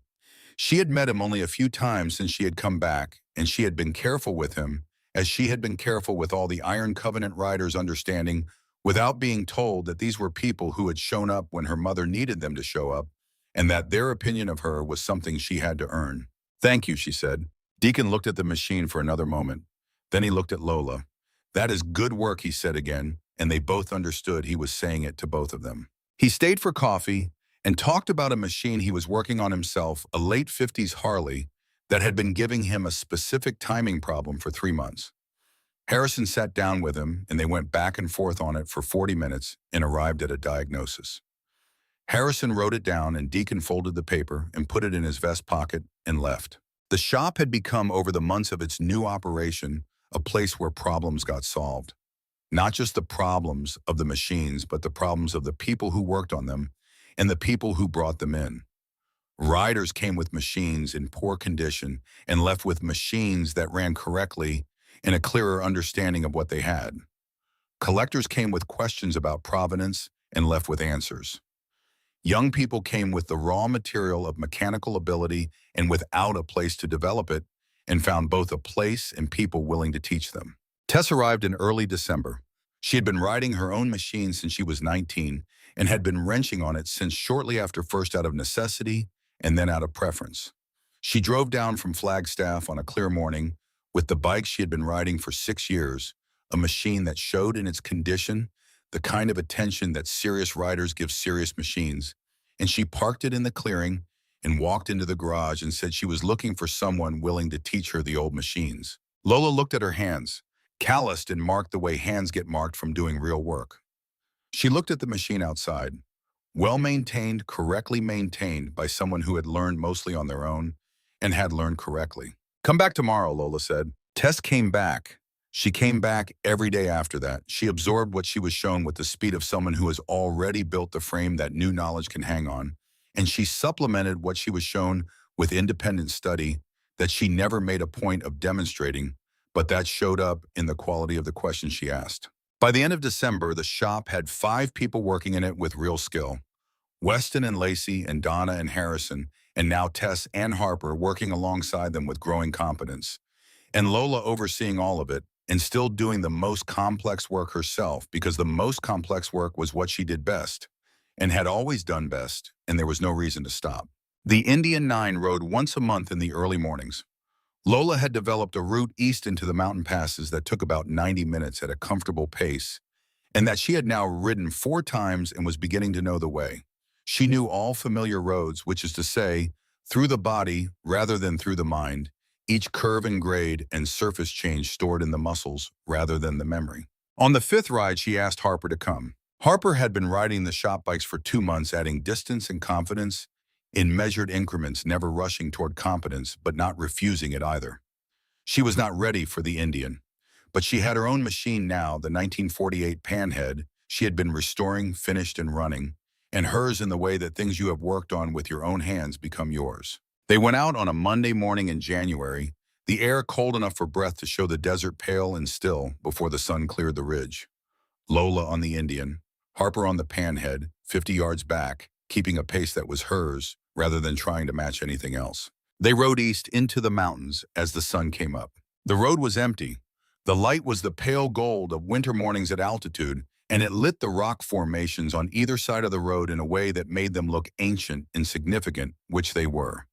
She had met him only a few times since she had come back, and she had been careful with him, as she had been careful with all the Iron Covenant riders, understanding, without being told, that these were people who had shown up when her mother needed them to show up, and that their opinion of her was something she had to earn. "Thank you," she said. Deacon looked at the machine for another moment. Then he looked at Lola. "That is good work," he said again, and they both understood he was saying it to both of them. He stayed for coffee and talked about a machine he was working on himself, a late 50s Harley that had been giving him a specific timing problem for 3 months. Harrison sat down with him, and they went back and forth on it for 40 minutes and arrived at a diagnosis. Harrison wrote it down, and Deacon folded the paper and put it in his vest pocket and left. The shop had become, over the months of its new operation, a place where problems got solved. Not just the problems of the machines, but the problems of the people who worked on them and the people who brought them in. Riders came with machines in poor condition and left with machines that ran correctly and a clearer understanding of what they had. Collectors came with questions about provenance and left with answers. Young people came with the raw material of mechanical ability and without a place to develop it, and found both a place and people willing to teach them. Tess arrived in early December. She had been riding her own machine since she was 19 and had been wrenching on it since shortly after, first out of necessity and then out of preference. She drove down from Flagstaff on a clear morning with the bike she had been riding for 6 years, a machine that showed in its condition the kind of attention that serious riders give serious machines, and she parked it in the clearing and walked into the garage and said she was looking for someone willing to teach her the old machines. Lola looked at her hands, calloused and marked the way hands get marked from doing real work. She looked at the machine outside, well-maintained, correctly maintained by someone who had learned mostly on their own and had learned correctly. "Come back tomorrow," Lola said. Tess came back. She came back every day after that. She absorbed what she was shown with the speed of someone who has already built the frame that new knowledge can hang on, and she supplemented what she was shown with independent study that she never made a point of demonstrating, but that showed up in the quality of the questions she asked. By the end of December, the shop had 5 people working in it with real skill. Weston and Lacey and Donna and Harrison, and now Tess and Harper working alongside them with growing competence. And Lola overseeing all of it, and still doing the most complex work herself, because the most complex work was what she did best, and had always done best, and there was no reason to stop. The Indian 9 rode once a month in the early mornings. Lola had developed a route east into the mountain passes that took about 90 minutes at a comfortable pace, and that she had now ridden 4 times and was beginning to know the way. She knew all familiar roads, which is to say, through the body rather than through the mind, each curve and grade and surface change stored in the muscles rather than the memory. On the 5th ride, she asked Harper to come. Harper had been riding the shop bikes for 2 months, adding distance and confidence in measured increments, never rushing toward competence, but not refusing it either. She was not ready for the Indian, but she had her own machine now, the 1948 Panhead she had been restoring, finished, and running, and hers in the way that things you have worked on with your own hands become yours. They went out on a Monday morning in January, the air cold enough for breath to show the desert pale and still before the sun cleared the ridge. Lola on the Indian, Harper on the Panhead, 50 yards back, keeping a pace that was hers rather than trying to match anything else. They rode east into the mountains as the sun came up. The road was empty. The light was the pale gold of winter mornings at altitude, and it lit the rock formations on either side of the road in a way that made them look ancient and significant, which they were.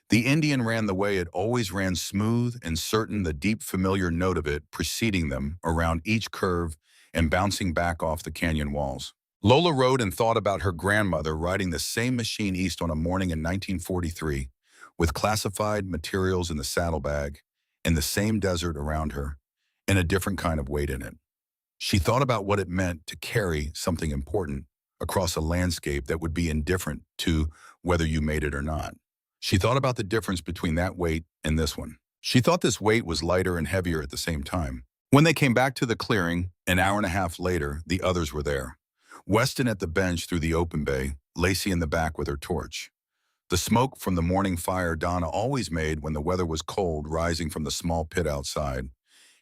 The Indian ran the way it always ran, smooth and certain, the deep familiar note of it preceding them around each curve and bouncing back off the canyon walls. Lola rode and thought about her grandmother riding the same machine east on a morning in 1943 with classified materials in the saddlebag and the same desert around her and a different kind of weight in it. She thought about what it meant to carry something important, across a landscape that would be indifferent to whether you made it or not. She thought about the difference between that weight and this one. She thought this weight was lighter and heavier at the same time. When they came back to the clearing, an hour and a half later, the others were there. Weston at the bench through the open bay, Lacey in the back with her torch. The smoke from the morning fire Donna always made when the weather was cold rising from the small pit outside.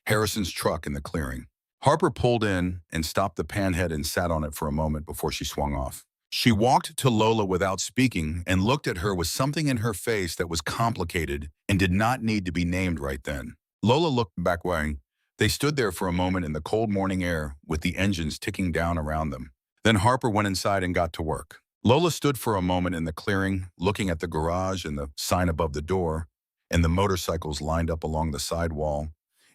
Harrison's truck in the clearing. Harper pulled in and stopped the panhead and sat on it for a moment before she swung off. She walked to Lola without speaking and looked at her with something in her face that was complicated and did not need to be named right then. Lola looked back way. They stood there for a moment in the cold morning air with the engines ticking down around them. Then Harper went inside and got to work. Lola stood for a moment in the clearing, looking at the garage and the sign above the door, and the motorcycles lined up along the side wall,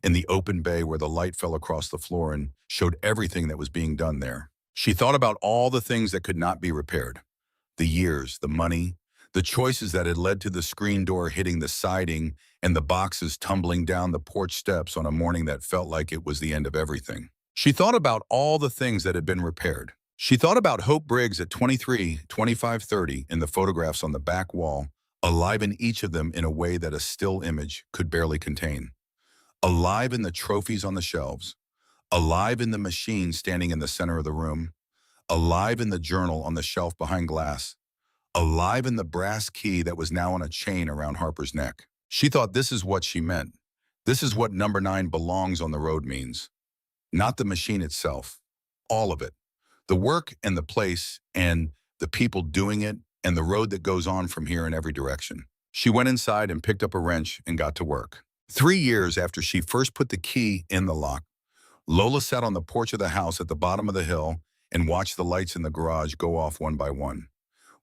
in the open bay where the light fell across the floor and showed everything that was being done there. She thought about all the things that could not be repaired. The years, the money, the choices that had led to the screen door hitting the siding and the boxes tumbling down the porch steps on a morning that felt like it was the end of everything. She thought about all the things that had been repaired. She thought about Hope Briggs at 23, 25, 30 in the photographs on the back wall, alive in each of them in a way that a still image could barely contain. Alive in the trophies on the shelves, alive in the machine standing in the center of the room, alive in the journal on the shelf behind glass, alive in the brass key that was now on a chain around Harper's neck. She thought this is what she meant. This is what number 9 belongs on the road means. Not the machine itself. All of it. The work and the place and the people doing it and the road that goes on from here in every direction. She went inside and picked up a wrench and got to work. 3 years after she first put the key in the lock, Lola sat on the porch of the house at the bottom of the hill and watched the lights in the garage go off one by one.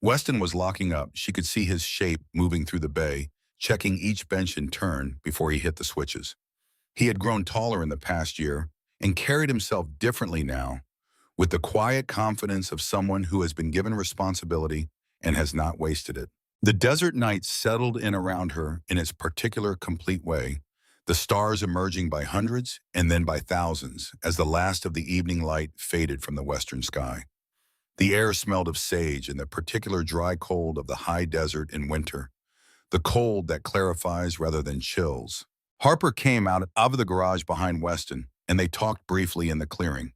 Weston was locking up. She could see his shape moving through the bay, checking each bench in turn before he hit the switches. He had grown taller in the past year and carried himself differently now, with the quiet confidence of someone who has been given responsibility and has not wasted it. The desert night settled in around her in its particular complete way, the stars emerging by hundreds and then by thousands as the last of the evening light faded from the western sky. The air smelled of sage and the particular dry cold of the high desert in winter, the cold that clarifies rather than chills. Harper came out of the garage behind Weston, and they talked briefly in the clearing.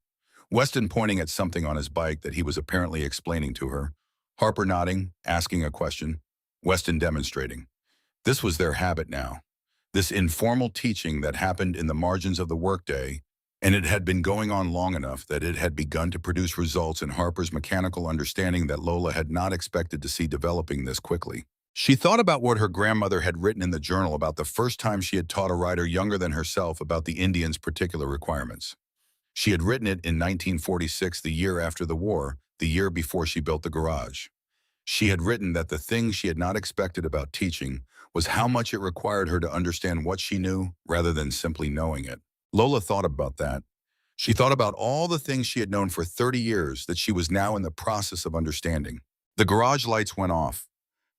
Weston pointing at something on his bike that he was apparently explaining to her, Harper nodding, asking a question, Weston demonstrating. This was their habit now, this informal teaching that happened in the margins of the workday, and it had been going on long enough that it had begun to produce results in Harper's mechanical understanding that Lola had not expected to see developing this quickly. She thought about what her grandmother had written in the journal about the first time she had taught a rider younger than herself about the Indians' particular requirements. She had written it in 1946, the year after the war, the year before she built the garage. She had written that the thing she had not expected about teaching was how much it required her to understand what she knew rather than simply knowing it. Lola thought about that. She thought about all the things she had known for 30 years that she was now in the process of understanding. The garage lights went off.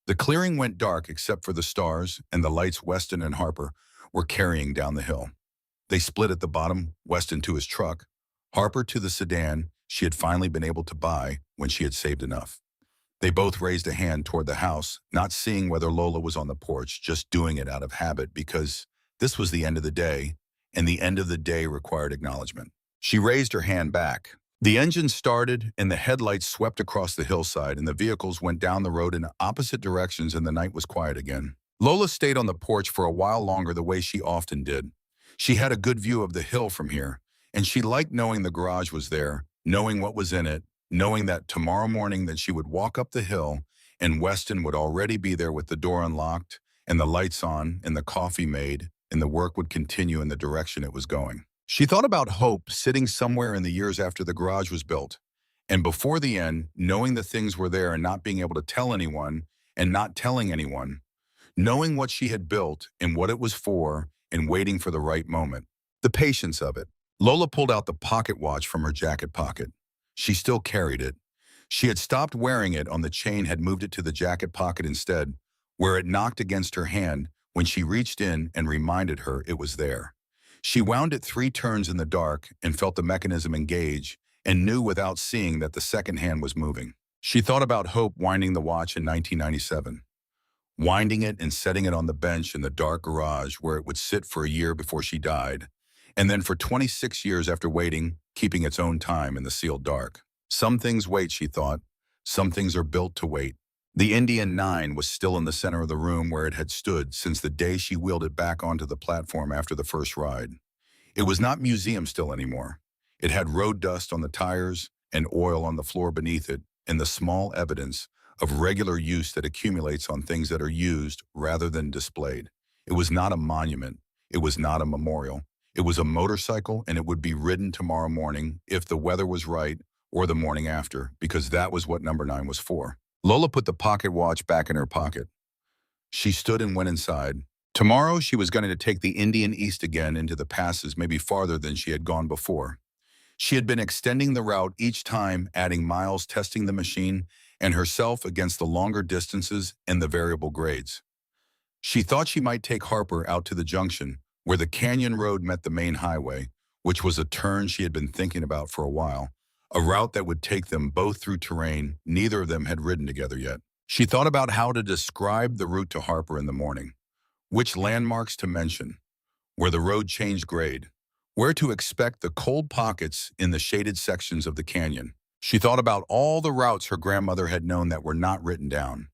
The clearing went dark except for the stars and the lights Weston and Harper were carrying down the hill. They split at the bottom, Weston to his truck, Harper to the sedan she had finally been able to buy when she had saved enough. They both raised a hand toward the house, not seeing whether Lola was on the porch, just doing it out of habit because this was the end of the day, and the end of the day required acknowledgement. She raised her hand back. The engine started, and the headlights swept across the hillside, and the vehicles went down the road in opposite directions, and the night was quiet again. Lola stayed on the porch for a while longer the way she often did. She had a good view of the hill from here, and she liked knowing the garage was there, knowing what was in it, knowing that tomorrow morning that she would walk up the hill and Weston would already be there with the door unlocked and the lights on and the coffee made, and the work would continue in the direction it was going. She thought about Hope sitting somewhere in the years after the garage was built, and before the end, knowing the things were there and not being able to tell anyone and not telling anyone, knowing what she had built and what it was for and waiting for the right moment. The patience of it. Lola pulled out the pocket watch from her jacket pocket. She still carried it. She had stopped wearing it on the chain, had moved it to the jacket pocket instead, where it knocked against her hand when she reached in and reminded her it was there. She wound it 3 turns in the dark and felt the mechanism engage and knew without seeing that the second hand was moving. She thought about Hope winding the watch in 1997, winding it and setting it on the bench in the dark garage where it would sit for a year before she died, and then for 26 years after waiting, keeping its own time in the sealed dark. Some things wait, she thought. Some things are built to wait. The Indian 9 was still in the center of the room where it had stood since the day she wheeled it back onto the platform after the first ride. It was not museum still anymore. It had road dust on the tires and oil on the floor beneath it, and the small evidence of regular use that accumulates on things that are used rather than displayed. It was not a monument. It was not a memorial. It was a motorcycle, and it would be ridden tomorrow morning if the weather was right, or the morning after, because that was what number 9 was for. Lola put the pocket watch back in her pocket. She stood and went inside. Tomorrow she was going to take the Indian East again into the passes, maybe farther than she had gone before. She had been extending the route each time, adding miles, testing the machine, and herself against the longer distances and the variable grades. She thought she might take Harper out to the junction, where the canyon road met the main highway, which was a turn she had been thinking about for a while, a route that would take them both through terrain neither of them had ridden together yet. She thought about how to describe the route to Harper in the morning, which landmarks to mention, where the road changed grade, where to expect the cold pockets in the shaded sections of the canyon. She thought about all the routes her grandmother had known that were not written down,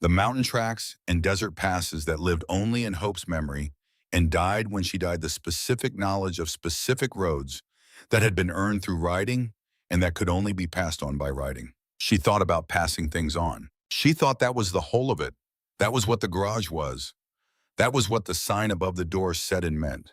the mountain tracks and desert passes that lived only in Hope's memory and died when she died, the specific knowledge of specific roads that had been earned through riding and that could only be passed on by riding. She thought about passing things on. She thought that was the whole of it. That was what the garage was. That was what the sign above the door said and meant.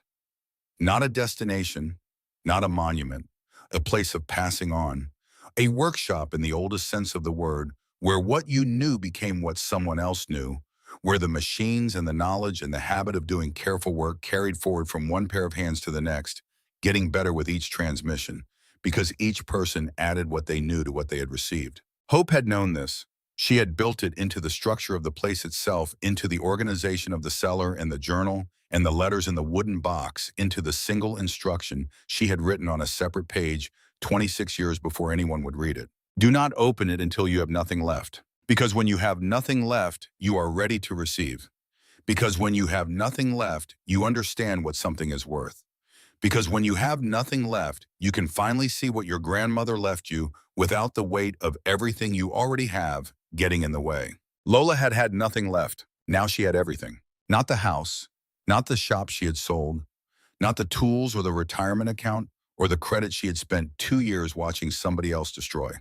Not a destination, not a monument, a place of passing on, a workshop in the oldest sense of the word, where what you knew became what someone else knew, where the machines and the knowledge and the habit of doing careful work carried forward from one pair of hands to the next, getting better with each transmission, because each person added what they knew to what they had received. Hope had known this. She had built it into the structure of the place itself, into the organization of the cellar and the journal, and the letters in the wooden box, into the single instruction she had written on a separate page 26 years before anyone would read it. Do not open it until you have nothing left. Because when you have nothing left, you are ready to receive. Because when you have nothing left, you understand what something is worth. Because when you have nothing left, you can finally see what your grandmother left you without the weight of everything you already have getting in the way. Lola had had nothing left. Now she had everything. Not the house, not the shop she had sold, not the tools or the retirement account or the credit she had spent 2 years watching somebody else destroy.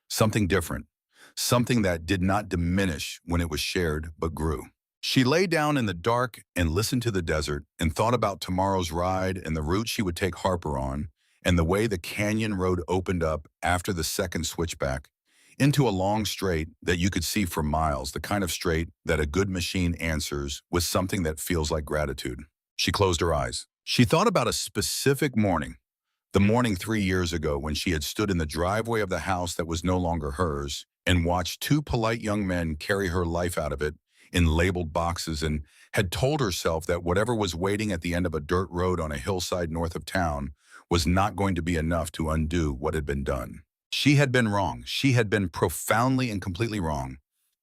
Something different, something that did not diminish when it was shared but grew. She lay down in the dark and listened to the desert and thought about tomorrow's ride and the route she would take Harper on and the way the canyon road opened up after the second switchback into a long straight that you could see for miles, the kind of straight that a good machine answers with something that feels like gratitude. She closed her eyes. She thought about a specific morning, the morning 3 years ago when she had stood in the driveway of the house that was no longer hers and watched 2 polite young men carry her life out of it in labeled boxes, and had told herself that whatever was waiting at the end of a dirt road on a hillside north of town was not going to be enough to undo what had been done. She had been wrong. She had been profoundly and completely wrong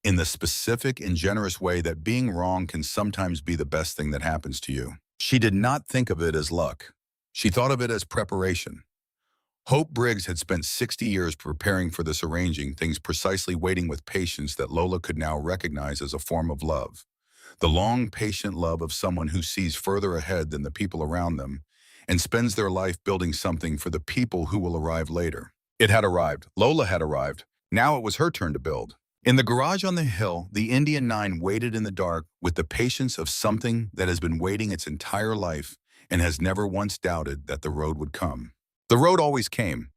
in the specific and generous way that being wrong can sometimes be the best thing that happens to you. She did not think of it as luck. She thought of it as preparation. Hope Briggs had spent 60 years preparing for this, arranging things precisely, waiting with patience that Lola could now recognize as a form of love. The long, patient love of someone who sees further ahead than the people around them and spends their life building something for the people who will arrive later. It had arrived. Lola had arrived. Now it was her turn to build. In the garage on the hill, the Indian 9 waited in the dark with the patience of something that has been waiting its entire life and has never once doubted that the road would come. The road always came.